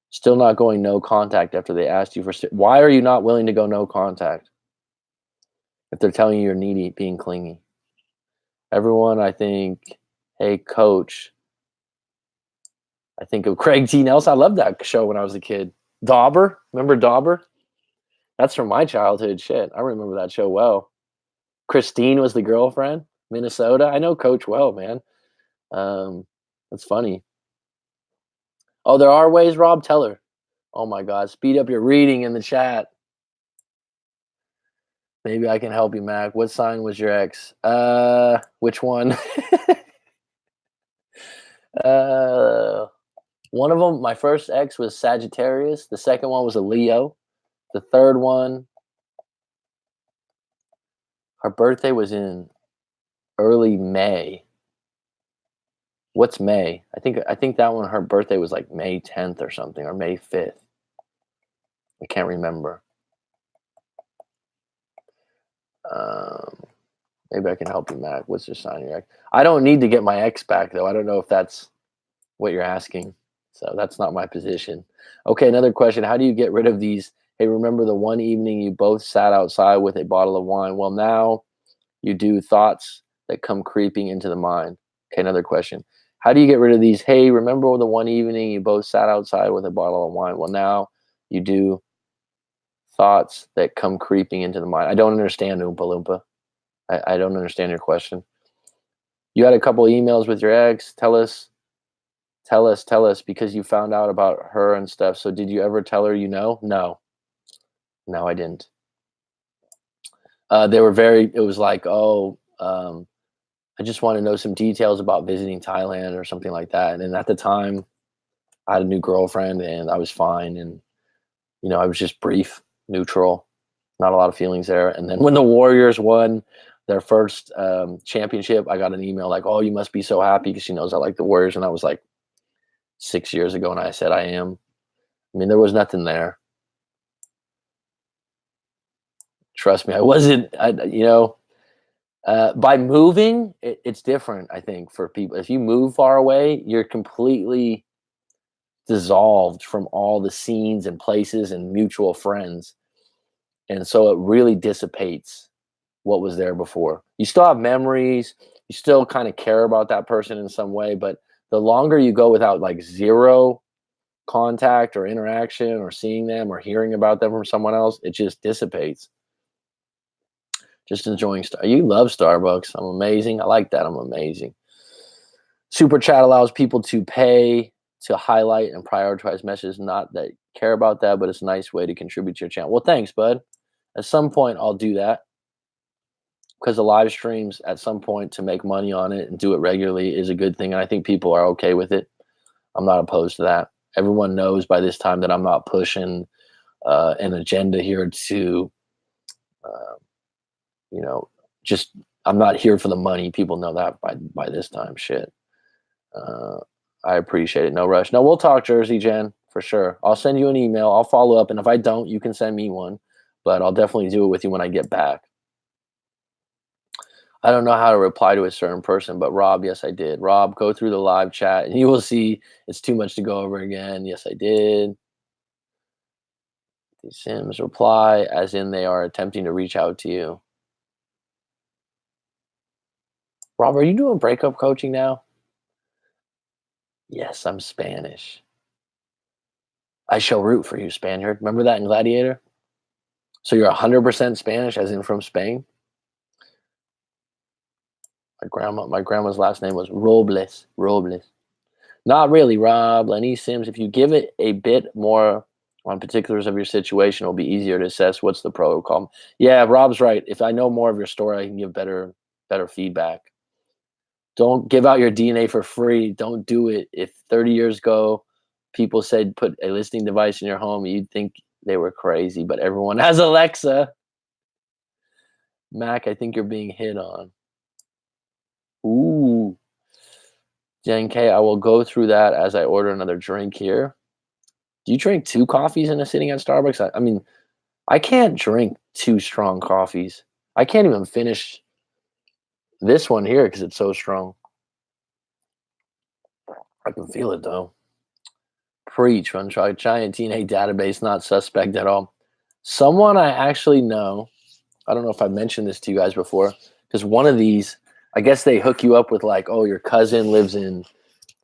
still not going no contact after they asked you for, why are you not willing to go no contact? If they're telling you you're needy, being clingy. Everyone, I think, hey, coach, I think of Craig T. Nelson. I loved that show when I was a kid. Dauber, remember Dauber? That's from my childhood. Shit, I remember that show well. Christine was the girlfriend. Minnesota. I know Coach well, man. That's funny. Oh, there are ways, Rob. Tell her. Oh my God, speed up your reading in the chat. Maybe I can help you, Mac. What sign was your ex? Which one? One of them, my first ex was Sagittarius. The second one was a Leo. The third one, her birthday was in early May. What's May? I think that one, her birthday was like May 10th or something, or May 5th. I can't remember. Maybe I can help you, Mac. What's your sign of your ex? I don't need to get my ex back, though. I don't know if that's what you're asking. So that's not my position. Okay, another question. How do you get rid of these? Hey, remember the one evening you both sat outside with a bottle of wine? Well, now you do thoughts that come creeping into the mind. Okay, another question. How do you get rid of these? Hey, remember the one evening you both sat outside with a bottle of wine? Well, now you do thoughts that come creeping into the mind. I don't understand, Oompa Loompa. I don't understand your question. You had a couple emails with your ex. Tell us, because you found out about her and stuff. So did you ever tell her you know? No, I didn't. It was like, oh, I just want to know some details about visiting Thailand or something like that. And then at the time, I had a new girlfriend and I was fine. And, I was just brief, neutral, not a lot of feelings there. And then when the Warriors won their first championship, I got an email like, oh, you must be so happy, because she knows I like the Warriors. And I was like 6 years ago, and I said I am. I mean, there was nothing there. Trust me, I wasn't, by moving, it's different, I think, for people. If you move far away, you're completely dissolved from all the scenes and places and mutual friends. And so it really dissipates what was there before. You still have memories. You still kind of care about that person in some way. But the longer you go without like zero contact or interaction or seeing them or hearing about them from someone else, it just dissipates. Just enjoying you love Starbucks. I'm amazing. I like that. I'm amazing. Super chat allows people to pay to highlight and prioritize messages. Not that care about that, but it's a nice way to contribute to your channel. Well, thanks, bud. At some point, I'll do that. because the live streams at some point to make money on it and do it regularly is a good thing. And I think people are okay with it. I'm not opposed to that. Everyone knows by this time that I'm not pushing an agenda here to, uh, you know, just I'm not here for the money. People know that by this time. Shit. Uh, I appreciate it. No rush. No, we'll talk Jersey, Jen, for sure. I'll send you an email. I'll follow up, and if I don't, you can send me one. But I'll definitely do it with you when I get back. I don't know how to reply to a certain person, but Rob, yes, I did. Rob, go through the live chat, and you will see it's too much to go over again. Yes, I did. The Sims reply, as in they are attempting to reach out to you. Rob, are you doing breakup coaching now? Yes, I'm Spanish. I shall root for you, Spaniard. Remember that in Gladiator? So you're 100% Spanish, as in from Spain? My grandma's last name was Robles. Robles. Not really, Rob. Lenny Sims. If you give it a bit more on particulars of your situation, it'll be easier to assess what's the protocol. Yeah, Rob's right. If I know more of your story, I can give better feedback. Don't give out your DNA for free. Don't do it. If 30 years ago people said put a listening device in your home, you'd think they were crazy, but everyone has Alexa. Mac, I think you're being hit on. Ooh. Jen K, I will go through that as I order another drink here. Do you drink 2 coffees in a sitting at Starbucks? I mean, I can't drink 2 strong coffees. I can't even finish this one here because it's so strong. I can feel it though. Preach, run try giant TNA database, not suspect at all. Someone I actually know, I don't know if I mentioned this to you guys before, because one of these, I guess they hook you up with like, oh, your cousin lives in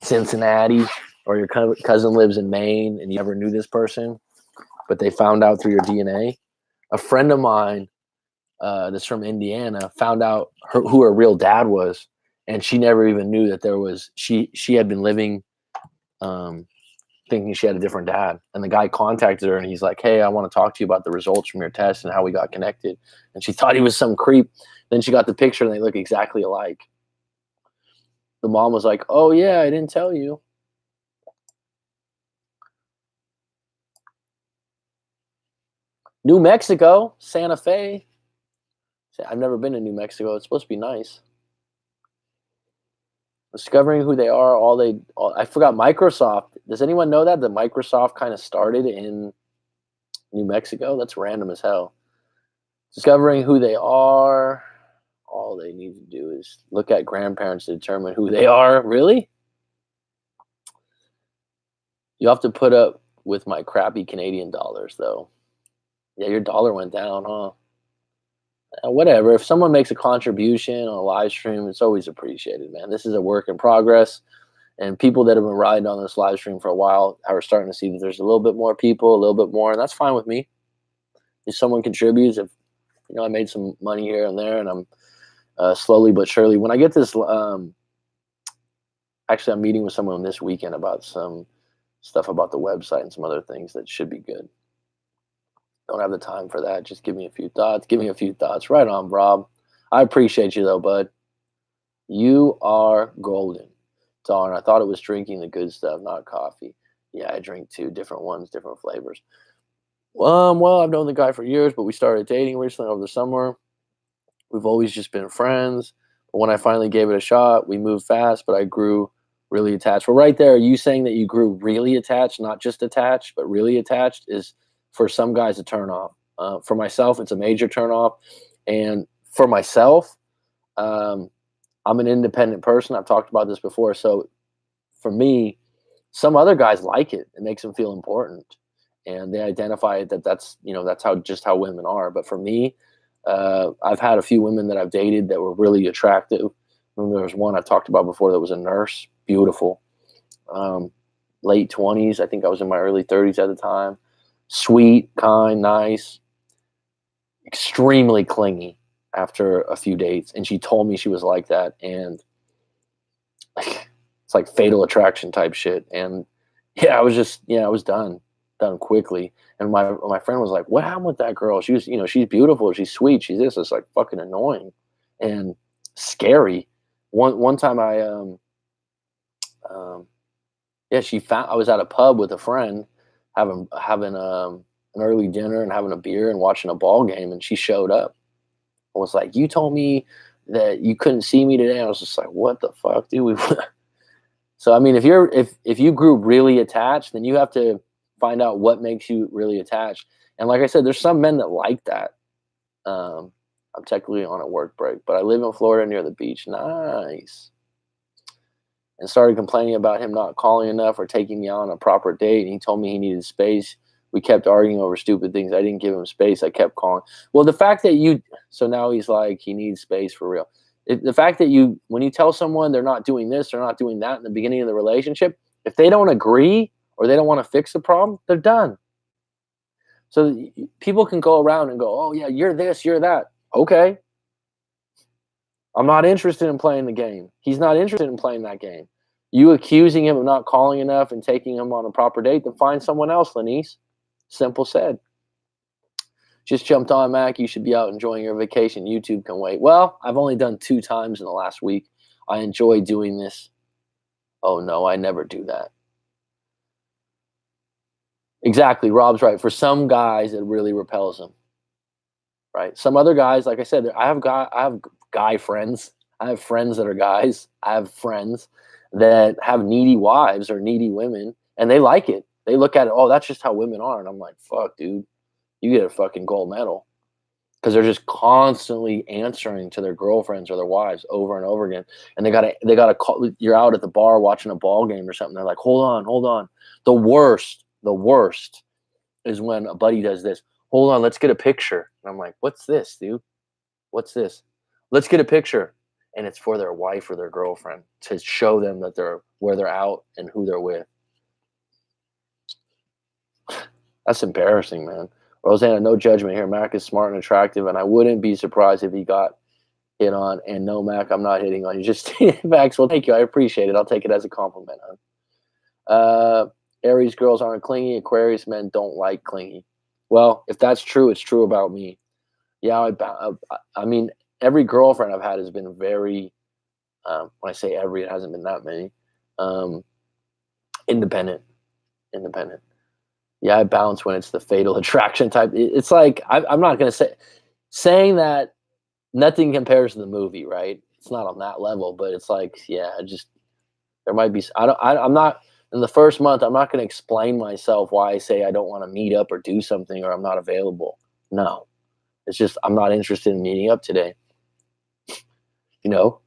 Cincinnati or your cousin lives in Maine and you never knew this person, but they found out through your DNA. A friend of mine that's from Indiana found out who her real dad was, and she never even knew that there was she had been living thinking she had a different dad. And the guy contacted her and he's like, hey, I want to talk to you about the results from your test and how we got connected. And she thought he was some creep. Then she got the picture and they look exactly alike. The mom was like, oh yeah, I didn't tell you. New Mexico, Santa Fe. I've never been to New Mexico. It's supposed to be nice. Discovering who they are, I forgot Microsoft. Does anyone know that Microsoft kind of started in New Mexico? That's random as hell. Discovering who they are, all they need to do is look at grandparents to determine who they are. Really? You have to put up with my crappy Canadian dollars, though. Yeah, your dollar went down, huh? Whatever. If someone makes a contribution on a live stream, it's always appreciated, man. This is a work in progress. And people that have been riding on this live stream for a while are starting to see that there's a little bit more people, a little bit more, and that's fine with me. If someone contributes, if I made some money here and there, and I'm slowly but surely. When I get this, actually, I'm meeting with someone this weekend about some stuff about the website and some other things that should be good. Don't have the time for that. Just give me a few thoughts. Give me a few thoughts. Right on, Rob. I appreciate you, though, bud. You are golden. Darn, I thought it was drinking the good stuff, not coffee. Yeah, I drink 2 different ones, different flavors. Well, I've known the guy for years, but we started dating recently over the summer. We've always just been friends. But when I finally gave it a shot, we moved fast, but I grew really attached. Well, right there, you saying that you grew really attached, not just attached, but really attached, is for some guys a turn off. For myself, it's a major turn off. And for myself, I'm an independent person. I've talked about this before. So for me, some other guys like it. It makes them feel important. And they identify that's how women are. But for me, I've had a few women that I've dated that were really attractive. There was one I've talked about before that was a nurse, beautiful, late 20s. I think I was in my early 30s at the time. Sweet, kind, nice, extremely clingy after a few dates. And she told me she was like that. And it's like fatal attraction type shit. And yeah, I was done quickly. And my friend was like, what happened with that girl? She was, she's beautiful. She's sweet. She's this. It's like fucking annoying. and scary. One time yeah, she found I was at a pub with a friend having an early dinner and having a beer and watching a ball game, and she showed up and was like, "You told me that you couldn't see me today." I was just like, "What the fuck, dude?" So I mean, if you grew really attached, then you have to find out what makes you really attached. And like I said, there's some men that like that. I'm technically on a work break, but I live in Florida near the beach. Nice. And started complaining about him not calling enough or taking me on a proper date. And he told me he needed space. We kept arguing over stupid things. I didn't give him space. I kept calling. Well, the fact that so now he's like, he needs space for real. The fact that when you tell someone they're not doing this, they're not doing that in the beginning of the relationship, if they don't agree or they don't want to fix the problem, they're done. So people can go around and go, "Oh yeah, you're this, you're that." Okay. I'm not interested in playing the game. He's not interested in playing that game. You accusing him of not calling enough and taking him on a proper date, then find someone else, Lenise. Simple said. Just jumped on, Mac. You should be out enjoying your vacation. YouTube can wait. Well, I've only done 2 times in the last week. I enjoy doing this. Oh, no, I never do that. Exactly. Rob's right. For some guys, it really repels them. Right. Some other guys, like I said, I have guy friends. I have friends that are guys. I have friends that have needy wives or needy women, and they like it. They look at it, oh, that's just how women are. And I'm like, fuck, dude, you get a fucking gold medal. Because they're just constantly answering to their girlfriends or their wives over and over again. And they gotta call. You're out at the bar watching a ball game or something. They're like, hold on. The worst is when a buddy does this. Hold on, let's get a picture. And I'm like, what's this, dude? What's this? Let's get a picture. And it's for their wife or their girlfriend to show them that where they're out and who they're with. That's embarrassing, man. Rosanna, no judgment here. Mac is smart and attractive, and I wouldn't be surprised if he got hit on. And no, Mac, I'm not hitting on you. Just facts. Well, thank you. I appreciate it. I'll take it as a compliment, huh? Aries girls aren't clingy. Aquarius men don't like clingy. Well, if that's true, it's true about me. Yeah, I mean, every girlfriend I've had has been very, when I say every, it hasn't been that many, independent. Yeah, I bounce when it's the fatal attraction type. It's like, I'm not going to saying that nothing compares to the movie, right? It's not on that level, but it's like, yeah, there might be, I'm not, in the first month, I'm not going to explain myself why I say I don't want to meet up or do something or I'm not available. No, it's just, I'm not interested in meeting up today. You know,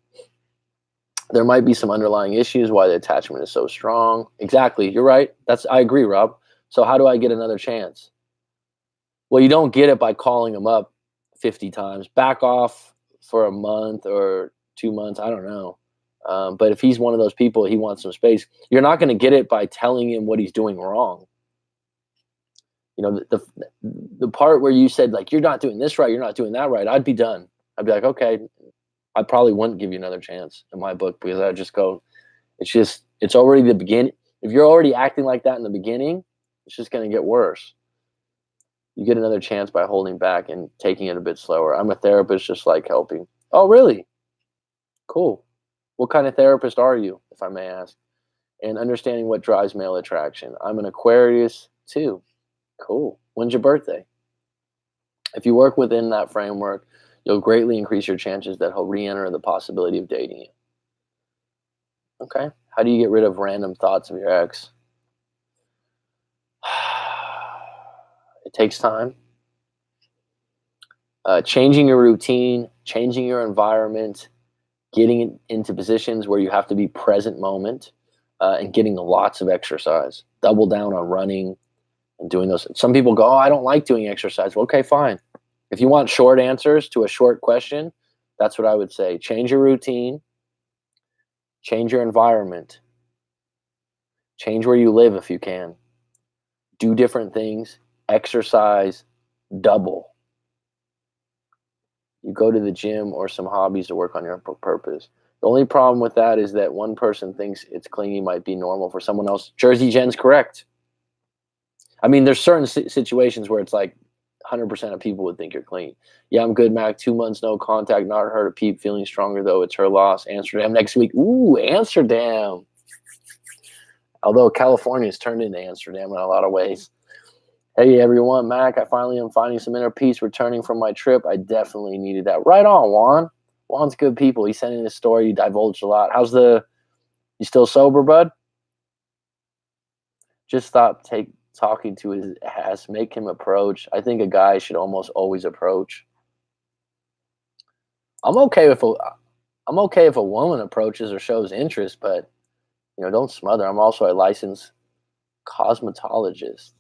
there might be some underlying issues why the attachment is so strong. Exactly. You're right. I agree, Rob. So how do I get another chance? Well, you don't get it by calling them up 50 times. Back off for a month or 2 months. I don't know. But if he's one of those people, he wants some space. You're not going to get it by telling him what he's doing wrong. You know, the part where you said, like, you're not doing this right, you're not doing that right, I'd be done. I'd be like, okay, I probably wouldn't give you another chance in my book because I'd just go, it's already the beginning. If you're already acting like that in the beginning, it's just going to get worse. You get another chance by holding back and taking it a bit slower. I'm a therapist, just like helping. Oh, really? Cool. What kind of therapist are you, if I may ask? And understanding what drives male attraction. I'm an Aquarius too. Cool. When's your birthday? If you work within that framework, you'll greatly increase your chances that he'll re-enter the possibility of dating you. Okay. How do you get rid of random thoughts of your ex? It takes time. Changing your routine, changing your environment, getting into positions where you have to be present moment, and getting lots of exercise. Double down on running and doing those. Some people go, oh, I don't like doing exercise. Well, okay, fine. If you want short answers to a short question, that's what I would say. Change your routine, change your environment, change where you live if you can. Do different things, exercise, double. You go to the gym or some hobbies to work on your purpose. The only problem with that is that one person thinks it's clingy might be normal for someone else. Jersey Jen's correct. I mean, there's certain situations where it's like 100% of people would think you're clean. Yeah, I'm good, Mac. 2 months, no contact, not heard a peep, feeling stronger though. It's her loss. Amsterdam next week. Ooh, Amsterdam. Although California's turned into Amsterdam in a lot of ways. Hey, everyone, Mac. I finally am finding some inner peace returning from my trip. I definitely needed that. Right on, Juan. Juan's good people. He sent in his story. He divulged a lot. You still sober, bud? Just stop talking to his ass. Make him approach. I think a guy should almost always approach. I'm okay if a woman approaches or shows interest, but don't smother. I'm also a licensed cosmetologist.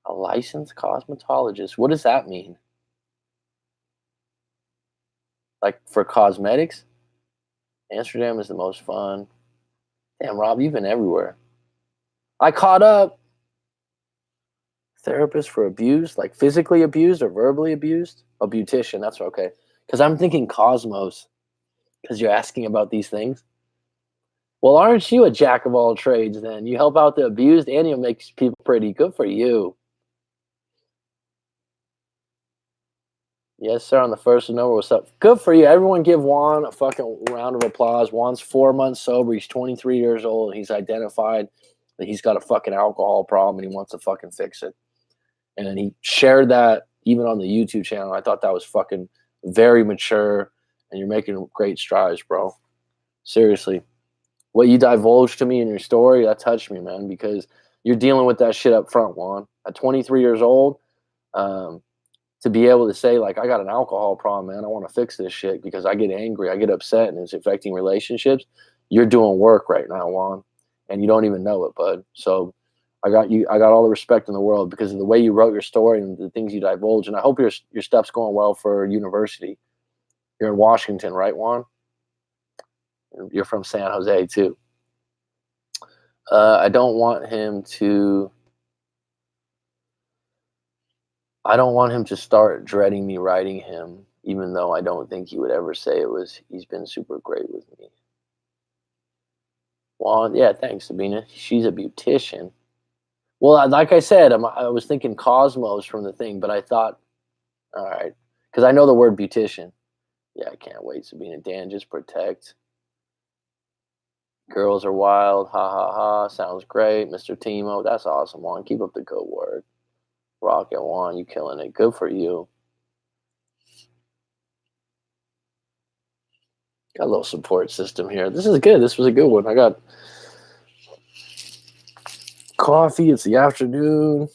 A licensed cosmetologist. What does that mean? Like for cosmetics? Amsterdam is the most fun. Damn, Rob, you've been everywhere. I caught up. Therapist for abuse, like physically abused or verbally abused? A beautician, that's okay. Because I'm thinking cosmos, because you're asking about these things. Well, aren't you a jack of all trades then? You help out the abused and you make people pretty. Good for you. Yes, sir, on the first of November, what's up? Good for you. Everyone give Juan a fucking round of applause. Juan's 4 months sober. He's 23 years old. And he's identified that he's got a fucking alcohol problem and he wants to fucking fix it. And he shared that even on the YouTube channel. I thought that was fucking very mature, and you're making great strides, bro. Seriously. What you divulged to me in your story, that touched me, man, because you're dealing with that shit up front, Juan. At 23 years old, to be able to say, like, I got an alcohol problem, man. I want to fix this shit because I get angry, I get upset, and it's affecting relationships. You're doing work right now, Juan, and you don't even know it, bud. So I got all the respect in the world because of the way you wrote your story and the things you divulge. And I hope your stuff's going well for university. You're in Washington, right, Juan? You're from San Jose too. I don't want him to start dreading me writing him, even though I don't think he would ever say it was. He's been super great with me. Juan, yeah, thanks, Sabina. She's a beautician. Well, like I said, I was thinking cosmos from the thing, but I thought, all right, because I know the word beautician. Yeah, I can't wait, Sabina. Dan, just protect. Girls are wild. Ha, ha, ha. Sounds great. Mr. Timo, that's awesome, Juan. Keep up the good work. Rocket, Juan, you killing it. Good for you. Got a little support system here. This is good. This was a good one. I got coffee. It's the afternoon.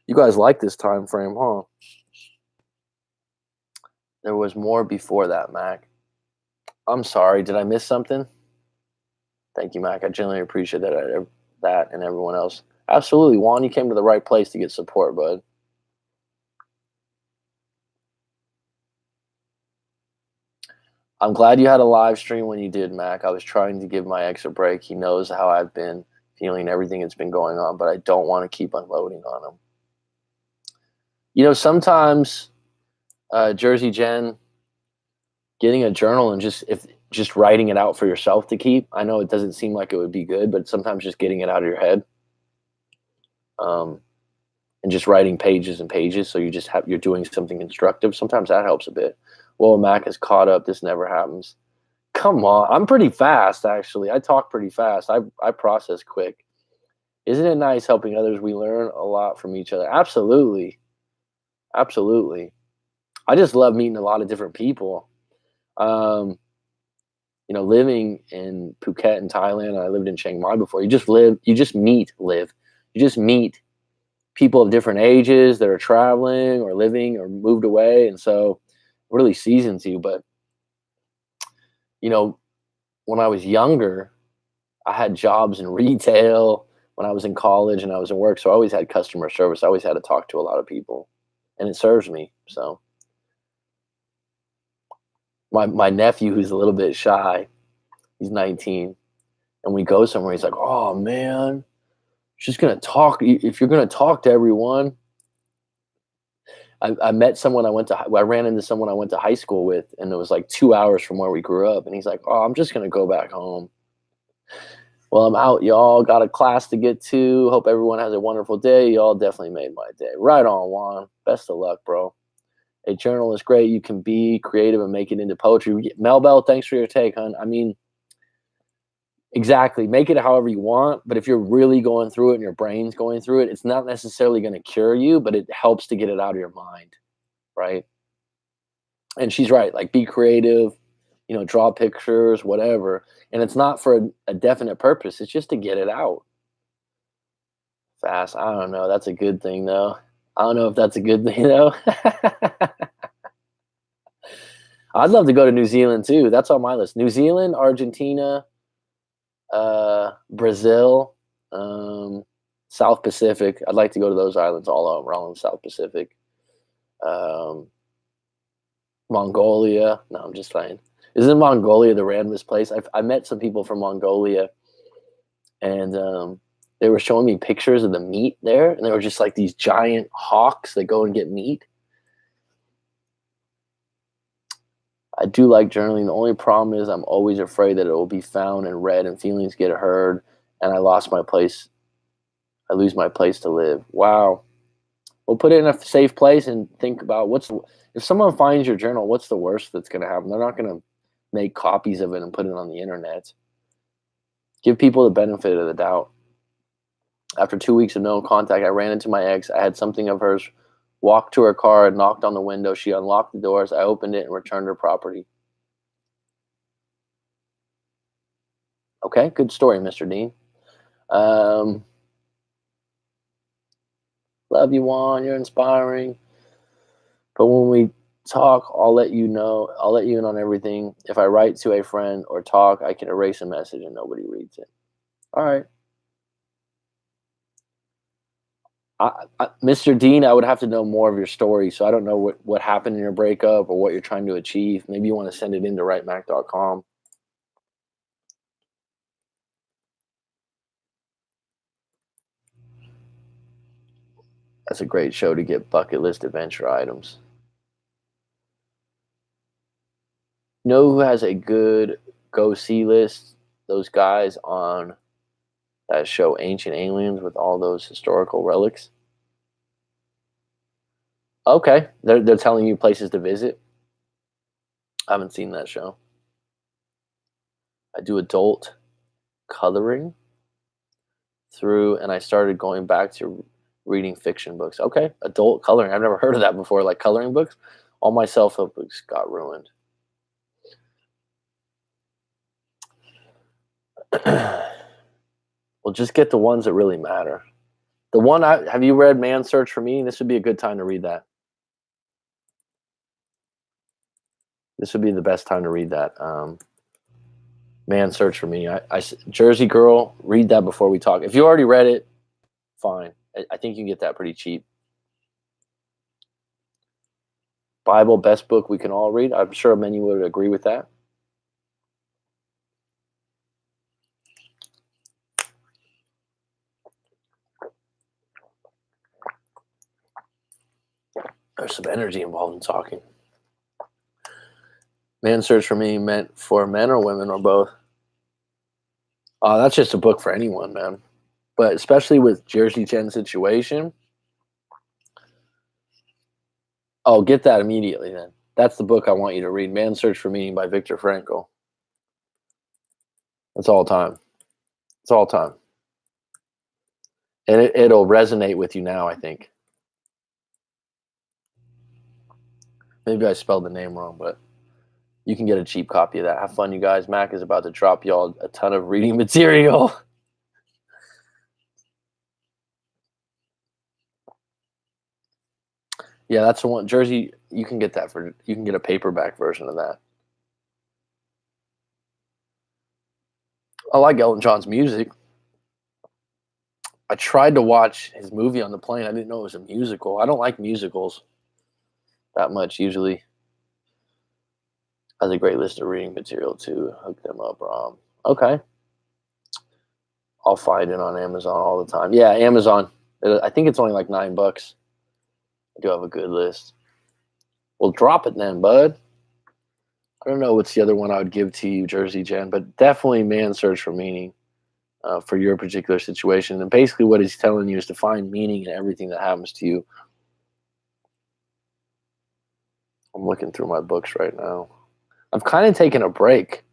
You guys like this time frame, huh? There was more before that, Mac. I'm sorry. Did I miss something? Thank you, Mac. I genuinely appreciate that and everyone else. Absolutely, Juan. You came to the right place to get support, bud. I'm glad you had a live stream when you did, Mac. I was trying to give my ex a break. He knows how I've been feeling, everything that's been going on, but I don't want to keep unloading on him. Sometimes, Jersey Jen, getting a journal and just writing it out for yourself to keep. I know it doesn't seem like it would be good, but sometimes just getting it out of your head, and just writing pages and pages, so you're doing something constructive. Sometimes that helps a bit. Well, Mac is caught up. This never happens. Come on. I'm pretty fast, actually. I talk pretty fast. I process quick. Isn't it nice helping others? We learn a lot from each other. Absolutely. Absolutely. I just love meeting a lot of different people. Living in Phuket in Thailand, and I lived in Chiang Mai before. You just meet people of different ages that are traveling or living or moved away. And so it really seasons you. But, when I was younger, I had jobs in retail when I was in college and I was in work. So I always had customer service. I always had to talk to a lot of people, and it serves me. So my nephew, who's a little bit shy, he's 19, and we go somewhere, he's like, oh man, just gonna talk. If you're gonna talk to everyone, I met someone I ran into someone I went to high school with, and it was like 2 hours from where we grew up, and he's like, oh, I'm just gonna go back home. Well, I'm out, y'all. Got a class to get to. Hope everyone has a wonderful day. Y'all definitely made my day. Right on, Juan. Best of luck, bro. A journal is great. You can be creative and make it into poetry. Melbell, thanks for your take, hon. I mean, exactly. Make it however you want. But if you're really going through it and your brain's going through it, it's not necessarily going to cure you, but it helps to get it out of your mind. Right. And she's right. Like, be creative, draw pictures, whatever. And it's not for a definite purpose. It's just to get it out fast. I don't know. That's a good thing, though. I don't know if that's a good thing, though. I'd love to go to New Zealand too. That's on my list. New Zealand, Argentina, Brazil, South Pacific. I'd like to go to those islands all around the South Pacific. Um, Mongolia. No, I'm just playing. Isn't Mongolia the randomest place? I met some people from Mongolia, and they were showing me pictures of the meat there, and they were just like these giant hawks that go and get meat. I do like journaling. The only problem is I'm always afraid that it will be found and read and feelings get heard, and I lost my place. I lose my place to live. Wow. Well, put it in a safe place and think about if someone finds your journal, what's the worst that's going to happen? They're not going to make copies of it and put it on the internet. Give people the benefit of the doubt. After 2 weeks of no contact, I ran into my ex. I had something of hers. Walked to her car and knocked on the window. She unlocked the doors. I opened it and returned her property. Okay, good story, Mr. Dean. Love you, Juan. You're inspiring. But when we talk, I'll let you know. I'll let you in on everything. If I write to a friend or talk, I can erase a message and nobody reads it. All right. Mr. Dean, I would have to know more of your story. So I don't know what happened in your breakup or what you're trying to achieve. Maybe you want to send it into writemac.com. That's a great show to get bucket list adventure items. You know who has a good go see list? Those guys on that show Ancient Aliens with all those historical relics. Okay, they're telling you places to visit. I haven't seen that show. I do adult coloring and I started going back to reading fiction books. Okay, adult coloring. I've never heard of that before. Like coloring books. All my self-help books got ruined. Well, just get the ones that really matter. The one have you read Man's Search for Meaning? This would be a good time to read that. This would be the best time to read that. Man's Search for Meaning. Jersey Girl, read that before we talk. If you already read it, fine. I think you can get that pretty cheap. Bible, best book we can all read. I'm sure many would agree with that. There's some energy involved in talking. Man's Search for Meaning meant for men or women or both? That's just a book for anyone, man. But especially with Jersey Jen's situation. Oh, get that immediately then. That's the book I want you to read. Man's Search for Meaning by Viktor Frankl. It's all time. It's all time. And it'll resonate with you now, I think. Maybe I spelled the name wrong, but you can get a cheap copy of that. Have fun, you guys. Mac is about to drop y'all a ton of reading material. Yeah, that's the one. Jersey, you can get that you can get a paperback version of that. I like Elton John's music. I tried to watch his movie on the plane. I didn't know it was a musical. I don't like musicals that much usually. Has a great list of reading material too. Hook them up, Rob. Okay. I'll find it on Amazon all the time. Yeah, Amazon. I think it's only like $9. I do have a good list. Well, drop it then, bud. I don't know what's the other one I would give to you, Jersey Jen, but definitely Man's Search for Meaning. for your particular situation. And basically, what he's telling you is to find meaning in everything that happens to you. I'm looking through my books right now. I've kind of taken a break.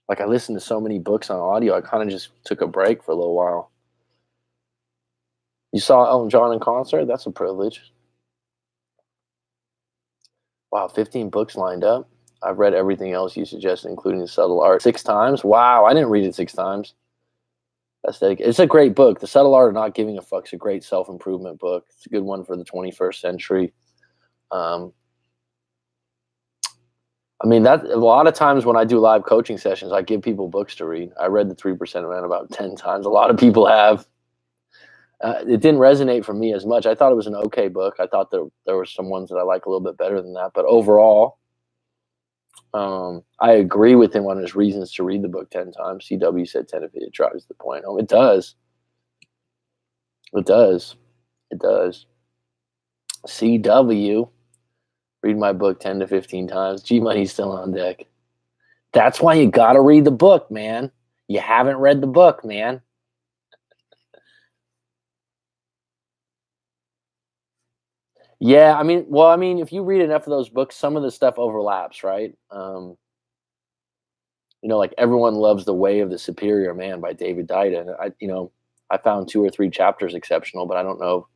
Like, I listened to so many books on audio, I kind of just took a break for a little while. You saw Elton John in concert? That's a privilege. Wow, 15 books lined up. I've read everything else you suggested, including The Subtle Art, 6 times. Wow, I didn't read it 6 times. That's dedicated. It's a great book. The Subtle Art of Not Giving a Fuck's a great self-improvement book. It's a good one for the 21st century. I mean, that a lot of times when I do live coaching sessions, I give people books to read. I read The 3% Man about 10 times. A lot of people have. It didn't resonate for me as much. I thought it was an okay book. I thought there were some ones that I like a little bit better than that. But overall, I agree with him on his reasons to read the book 10 times. CW said 10 if it drives the point home. It does. It does. It does. CW. Read my book 10 to 15 times. G-Money's still on deck. That's why you got to read the book, man. You haven't read the book, man. Yeah, I mean, if you read enough of those books, some of the stuff overlaps, right? Like Everyone Loves the Way of the Superior Man by David Deida. I found 2 or 3 chapters exceptional, but I don't know.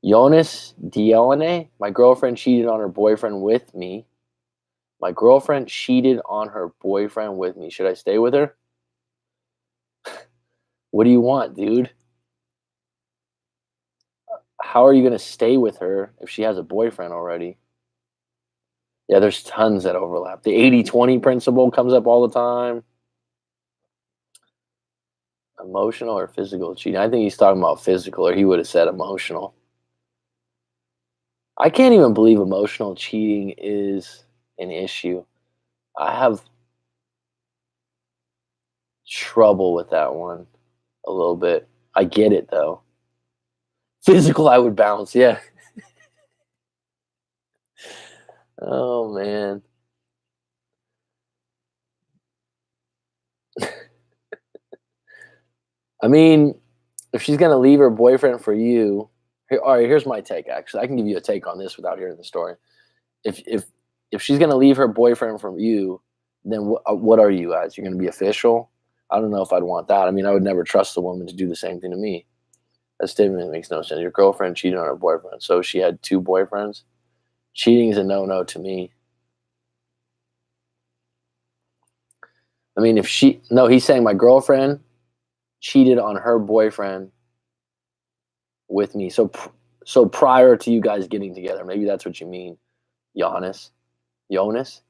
Jonas Dione, my girlfriend cheated on her boyfriend with me. My girlfriend cheated on her boyfriend with me. Should I stay with her? What do you want, dude? How are you going to stay with her if she has a boyfriend already? Yeah, there's tons that overlap. The 80-20 principle comes up all the time. Emotional or physical cheating? I think he's talking about physical, or he would have said emotional. I can't even believe emotional cheating is an issue. I have trouble with that one a little bit. I get it, though. Physical, I would bounce, yeah. Oh, man. I mean, if she's going to leave her boyfriend for you, all right, here's my take, actually. I can give you a take on this without hearing the story. If she's going to leave her boyfriend from you, then what are you as? You're going to be official? I don't know if I'd want that. I mean, I would never trust a woman to do the same thing to me. That statement makes no sense. Your girlfriend cheated on her boyfriend, so she had 2 boyfriends. Cheating is a no-no to me. I mean, he's saying my girlfriend cheated on her boyfriend with me. So prior to you guys getting together, maybe that's what you mean. Jonas? Is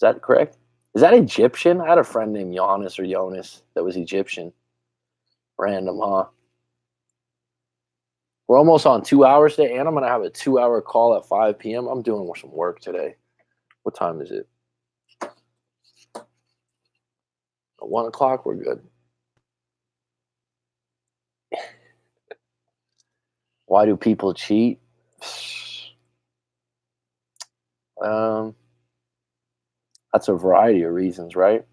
that correct? Is that Egyptian? I had a friend named Jonas or Jonas that was Egyptian. Random, huh? We're almost on 2 hours today, and I'm going to have a 2-hour call at 5 p.m. I'm doing some work today. What time is it? 1 o'clock? We're good. Why do people cheat? That's a variety of reasons, right?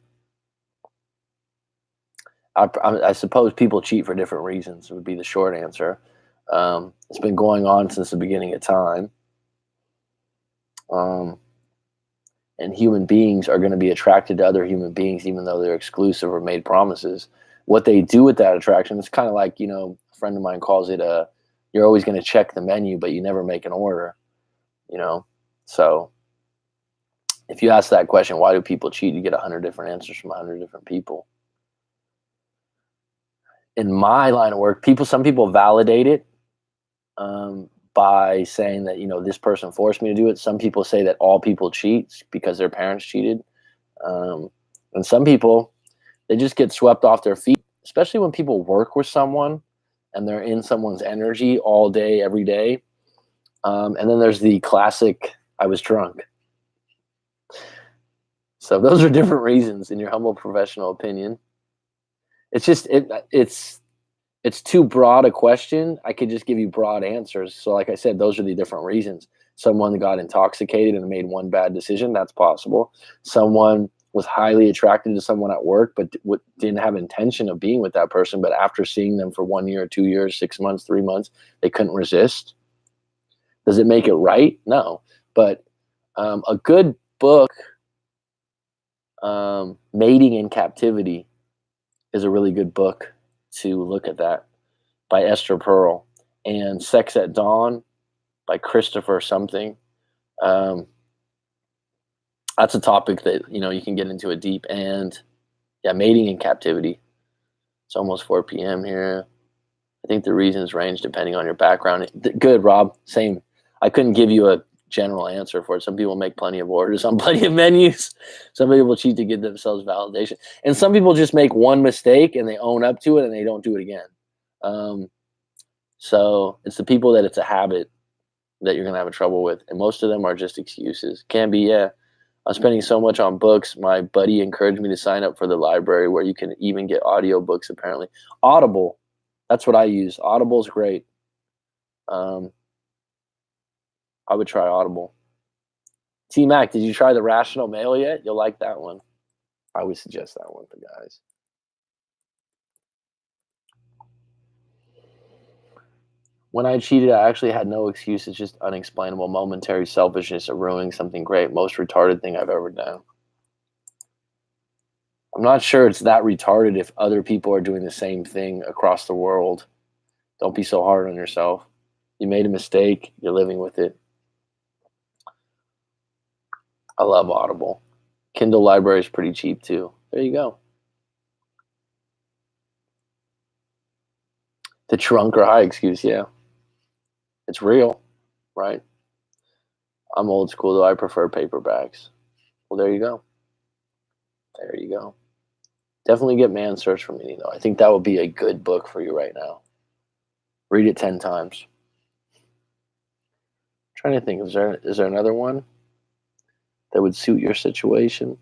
I suppose people cheat for different reasons would be the short answer. It's been going on since the beginning of time. And human beings are going to be attracted to other human beings, even though they're exclusive or made promises. What they do with that attraction, it's kind of like, a friend of mine calls it you're always going to check the menu, but you never make an order, So if you ask that question, why do people cheat? You get 100 different answers from 100 different people. In my line of work, some people validate it by saying that, this person forced me to do it. Some people say that all people cheat because their parents cheated. And some people, they just get swept off their feet, especially when people work with someone and they're in someone's energy all day, every day. And then there's the classic, I was drunk. So those are different reasons in your humble professional opinion. It's just, it's too broad a question. I could just give you broad answers. So like I said, those are the different reasons. Someone got intoxicated and made one bad decision. That's possible. Someone was highly attracted to someone at work, but didn't have intention of being with that person. But after seeing them for 1 year, 2 years, 6 months, 3 months, they couldn't resist. Does it make it right? No. But a good book, Mating in Captivity, is a really good book to look at that, by Esther Perel, and Sex at Dawn by Christopher something. That's a topic that you can get into it deep. And yeah, Mating in Captivity. It's almost 4 p.m. here. I think the reasons range depending on your background. Good, Rob. Same. I couldn't give you a general answer for it. Some people make plenty of orders on plenty of menus. Some people cheat to give themselves validation. And some people just make one mistake and they own up to it and they don't do it again. So it's the people that it's a habit that you're going to have trouble with. And most of them are just excuses. Can be, yeah. I'm spending so much on books. My buddy encouraged me to sign up for the library where you can even get audiobooks, apparently. Audible. That's what I use. Audible's great. I would try Audible. T-Mac, did you try The Rational Male yet? You'll like that one. I would suggest that one for guys. When I cheated, I actually had no excuses, just unexplainable momentary selfishness of ruining something great. Most retarded thing I've ever done. I'm not sure it's that retarded if other people are doing the same thing across the world. Don't be so hard on yourself. You made a mistake. You're living with it. I love Audible. Kindle library is pretty cheap too. There you go. The drunk or high excuse, yeah. It's real, right? I'm old school though. I prefer paperbacks. Well, there you go. There you go. Definitely get Man Search for Meaning though. I think that would be a good book for you right now. Read it 10 times. I'm trying to think, is there another one that would suit your situation?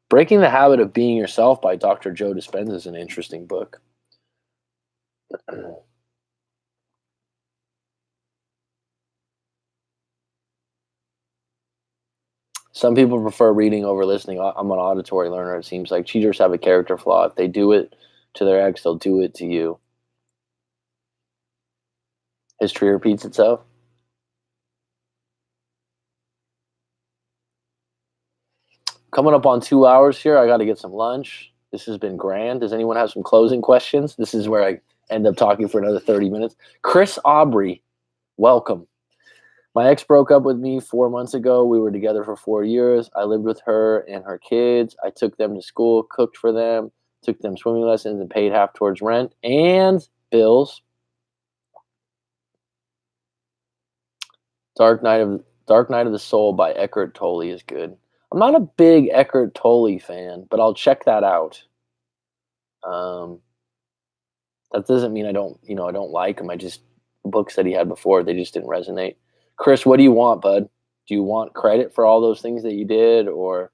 Breaking the Habit of Being Yourself by Dr. Joe Dispenza is an interesting book. Some people prefer reading over listening. I'm an auditory learner, it seems like. Cheaters have a character flaw. If they do it to their ex, they'll do it to you. History repeats itself. Coming up on 2 hours here. I got to get some lunch. This has been grand. Does anyone have some closing questions? This is where I end up talking for another 30 minutes. Chris Aubrey, welcome. My ex broke up with me 4 months ago. We were together for 4 years. I lived with her and her kids. I took them to school, cooked for them, took them swimming lessons, and paid half towards rent and bills. Dark Night of the Soul by Eckhart Tolle is good. I'm not a big Eckhart Tolle fan, but I'll check that out. That doesn't mean I don't like him. Books that he had before, they just didn't resonate. Chris, what do you want, bud? Do you want credit for all those things that you did? Or,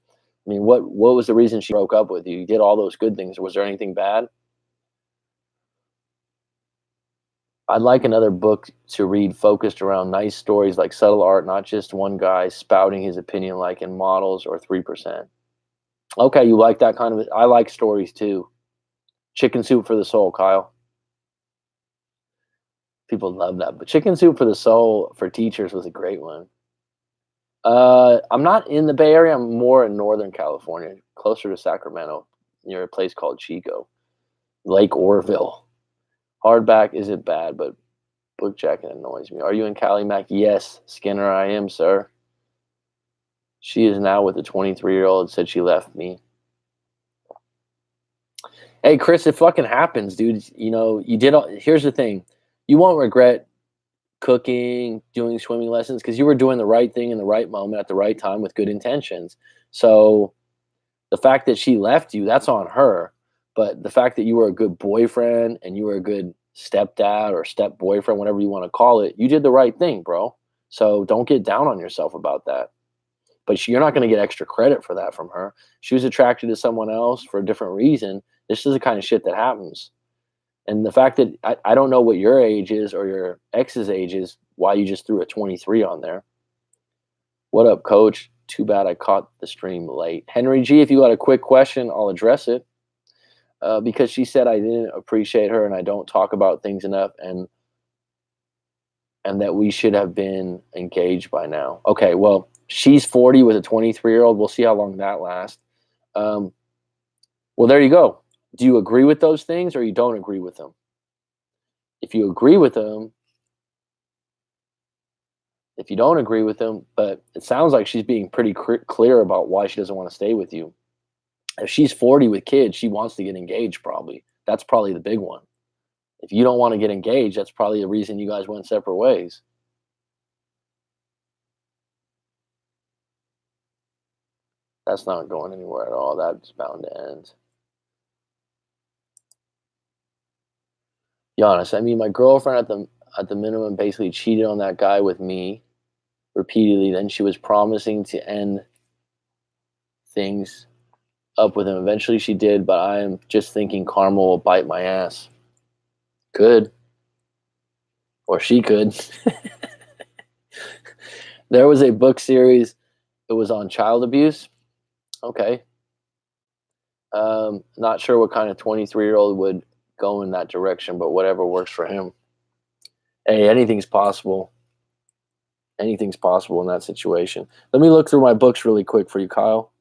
I mean, what was the reason she broke up with you? You did all those good things. Was there anything bad? I'd like another book to read focused around nice stories like Subtle Art, not just one guy spouting his opinion like in Models or 3%. Okay, you like that kind of – I like stories too. Chicken Soup for the Soul, Kyle. People love that. But Chicken Soup for the Soul for teachers was a great one. I'm not in the Bay Area. I'm more in Northern California, closer to Sacramento, near a place called Chico. Lake Orville. Hardback isn't bad, but book jacket annoys me. Are you in Cali, Mac? Yes, Skinner, I am, sir. She is now with a 23-year-old, said she left me. Hey, Chris, it fucking happens, dude. You did all, here's the thing. You won't regret cooking, doing swimming lessons, because you were doing the right thing in the right moment at the right time with good intentions. So the fact that she left you, that's on her. But the fact that you were a good boyfriend and you were a good stepdad or step boyfriend, whatever you want to call it, you did the right thing, bro. So don't get down on yourself about that. But you're not going to get extra credit for that from her. She was attracted to someone else for a different reason. This is the kind of shit that happens. And the fact that I don't know what your age is or your ex's age is, why you just threw a 23 on there. What up, coach? Too bad I caught the stream late. Henry G, if you got a quick question, I'll address it. Because she said I didn't appreciate her and I don't talk about things enough, and that we should have been engaged by now. Okay, well, she's 40 with a 23-year-old. We'll see how long that lasts. Well, there you go. Do you agree with those things or you don't agree with them? If you agree with them, if you don't agree with them, but it sounds like she's being pretty clear about why she doesn't want to stay with you. If she's 40 with kids, she wants to get engaged probably. That's probably the big one. If you don't want to get engaged, that's probably the reason you guys went separate ways. That's not going anywhere at all. That's bound to end. Giannis, I mean, my girlfriend at the minimum basically cheated on that guy with me repeatedly. Then she was promising to end things up with him. Eventually she did, but I am just thinking karma will bite my ass. Could. Or she could. There was a book series. It was on child abuse. Okay. Not sure what kind of 23-year-old would go in that direction, but whatever works for him. Hey, anything's possible. Anything's possible in that situation. Let me look through my books really quick for you, Kyle.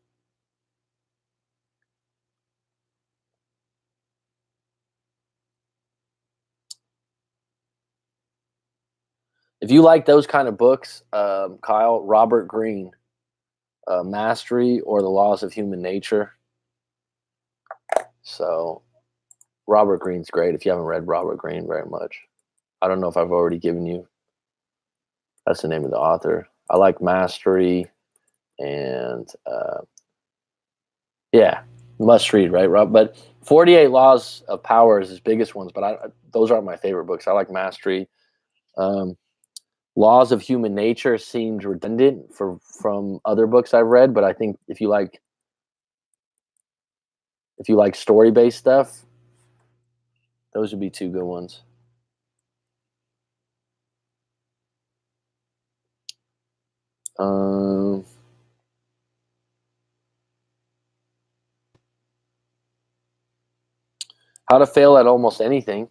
If you like those kind of books, Kyle, Robert Greene, Mastery or the Laws of Human Nature. So Robert Greene's great if you haven't read Robert Greene very much. I don't know if I've already given you. That's the name of the author. I like Mastery and yeah, must read, right, Rob? But 48 Laws of Power is his biggest ones, but those aren't my favorite books. I like Mastery. Laws of Human Nature seemed redundant from other books I've read, but I think if you like story-based stuff, those would be two good ones. How to Fail at Almost Anything.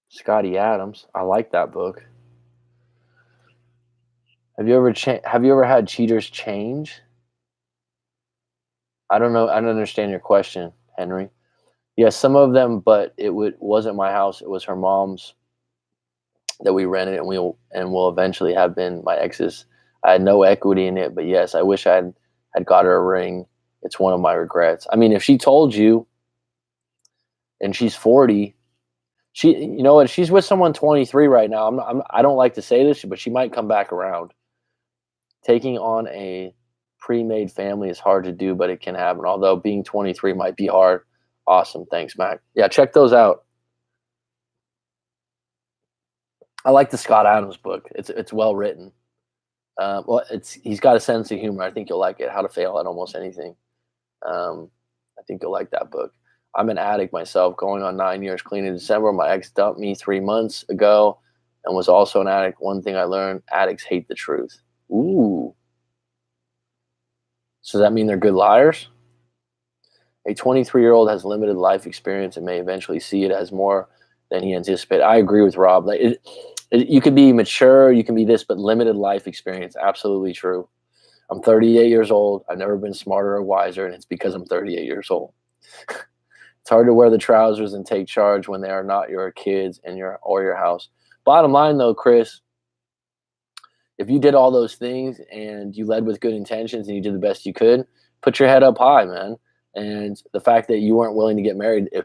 Scotty Adams. I like that book. Have you ever had cheaters change? I don't know. I don't understand your question, Henry. Yes, some of them, but wasn't my house. It was her mom's that we rented, and will eventually have been my ex's. I had no equity in it, but yes, I wish I had got her a ring. It's one of my regrets. I mean, if she told you, and she's 40, you know what? She's with someone 23 right now. I don't like to say this, but she might come back around. Taking on a pre-made family is hard to do, but it can happen. Although being 23 might be hard. Awesome. Thanks, Mac. Yeah, check those out. I like the Scott Adams book. It's well written. Well, he's got a sense of humor. I think you'll like it. How to Fail at Almost Anything. I think you'll like that book. I'm an addict myself, going on 9 years clean in December. My ex dumped me 3 months ago and was also an addict. One thing I learned, addicts hate the truth. Ooh. So does that mean they're good liars? A 23-year-old has limited life experience and may eventually see it as more than he anticipated. I agree with Rob. You can be mature, you can be this, but limited life experience. Absolutely true. I'm 38 years old. I've never been smarter or wiser, and it's because I'm 38 years old. It's hard to wear the trousers and take charge when they are not your kids and your house. Bottom line, though, Chris, if you did all those things and you led with good intentions and you did the best you could, put your head up high, man. And the fact that you weren't willing to get married, you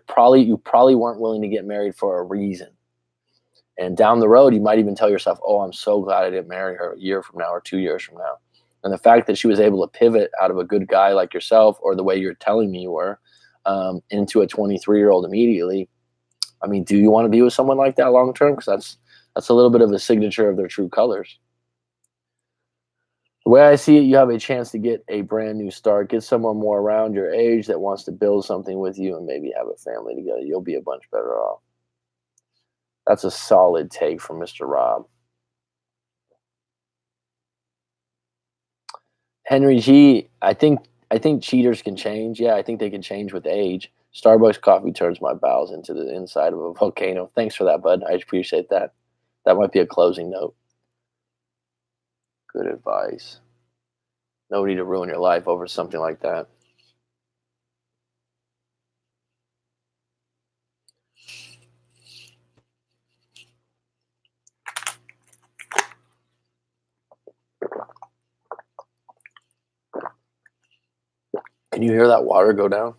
probably weren't willing to get married for a reason. And down the road, you might even tell yourself, oh, I'm so glad I didn't marry her a year from now or 2 years from now. And the fact that she was able to pivot out of a good guy like yourself, or the way you're telling me you were, into a 23-year-old immediately. I mean, do you want to be with someone like that long term? Because that's a little bit of a signature of their true colors. The way I see it, you have a chance to get a brand new start. Get someone more around your age that wants to build something with you and maybe have a family together. You'll be a bunch better off. That's a solid take from Mr. Rob. Henry G, I think cheaters can change. Yeah, I think they can change with age. Starbucks coffee turns my bowels into the inside of a volcano. Thanks for that, bud. I appreciate that. That might be a closing note. Good advice. No need to ruin your life over something like that. Can you hear that water go down?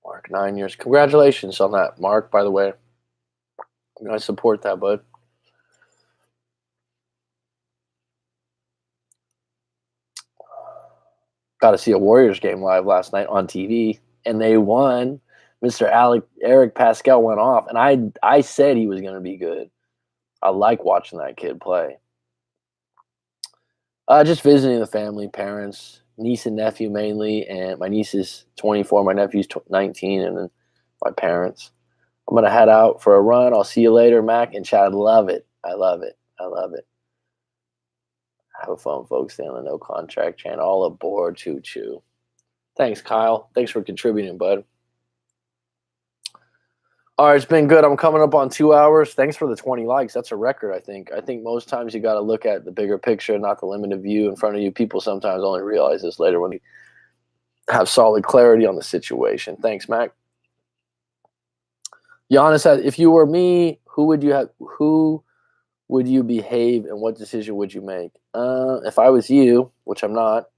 Mark, 9 years. Congratulations on that, Mark, by the way. I support that, bud. Got to see a Warriors game live last night on TV, and they won. Mr. Eric Pascal went off, and I said he was going to be good. I like watching that kid play. Just visiting the family, parents, niece and nephew mainly, and my niece is 24, my nephew's 19, and then my parents. I'm gonna head out for a run. I'll see you later, Mac and Chad. Love it. I love it. I love it. Have a fun, folks. Stay on the no contract channel. All aboard, choo choo. Thanks, Kyle. Thanks for contributing, bud. All right, it's been good. I'm coming up on 2 hours. Thanks for the 20 likes. That's a record, I think. I think most times you got to look at the bigger picture, not the limited view in front of you. People sometimes only realize this later when you have solid clarity on the situation. Thanks, Mac. Giannis said, if you were me, who would you behave and what decision would you make? If I was you, which I'm not,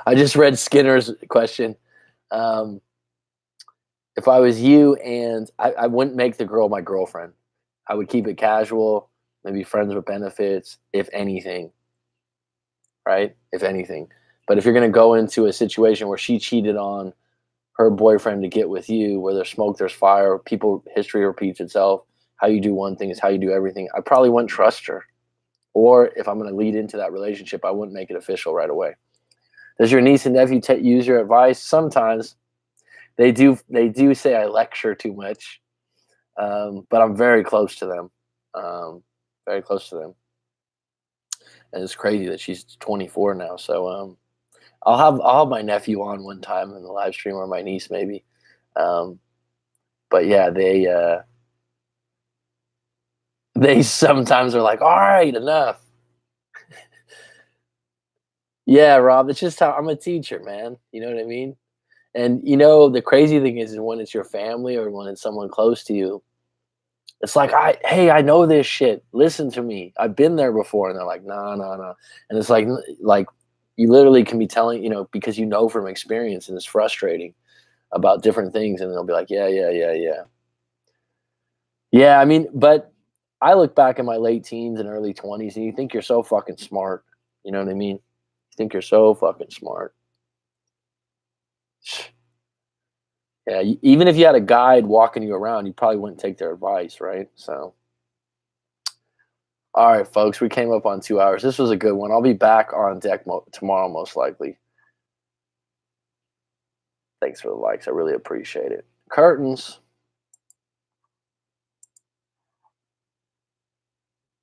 I just read Skinner's question. If I was you, and I wouldn't make the girl my girlfriend. I would keep it casual, maybe friends with benefits, if anything. Right? If anything. But if you're going to go into a situation where she cheated on her boyfriend to get with you, where there's smoke, there's fire, history repeats itself. How you do one thing is how you do everything. I probably wouldn't trust her. Or if I'm going to lead into that relationship, I wouldn't make it official right away. Does your niece and nephew use your advice? Sometimes they do. They do say I lecture too much, but I'm very close to them. Very close to them, and it's crazy that she's 24 now. So I'll have my nephew on one time in the live stream, or my niece maybe. But yeah, they sometimes are like, all right, enough. Yeah, Rob, it's just how I'm a teacher, man. You know what I mean? And the crazy thing is when it's your family or when it's someone close to you, it's like, hey, I know this shit. Listen to me. I've been there before. And they're like, no, no, no. And it's like you literally can be telling, because from experience, and it's frustrating about different things. And they'll be like, yeah, yeah, yeah, yeah. Yeah, I mean, but I look back in my late teens and early 20s and you think you're so fucking smart. You know what I mean? You think you're so fucking smart. Yeah, even if you had a guide walking you around, you probably wouldn't take their advice, right? So, all right, folks, we came up on 2 hours. This was a good one. I'll be back on deck tomorrow, most likely. Thanks for the likes. I really appreciate it. Curtains.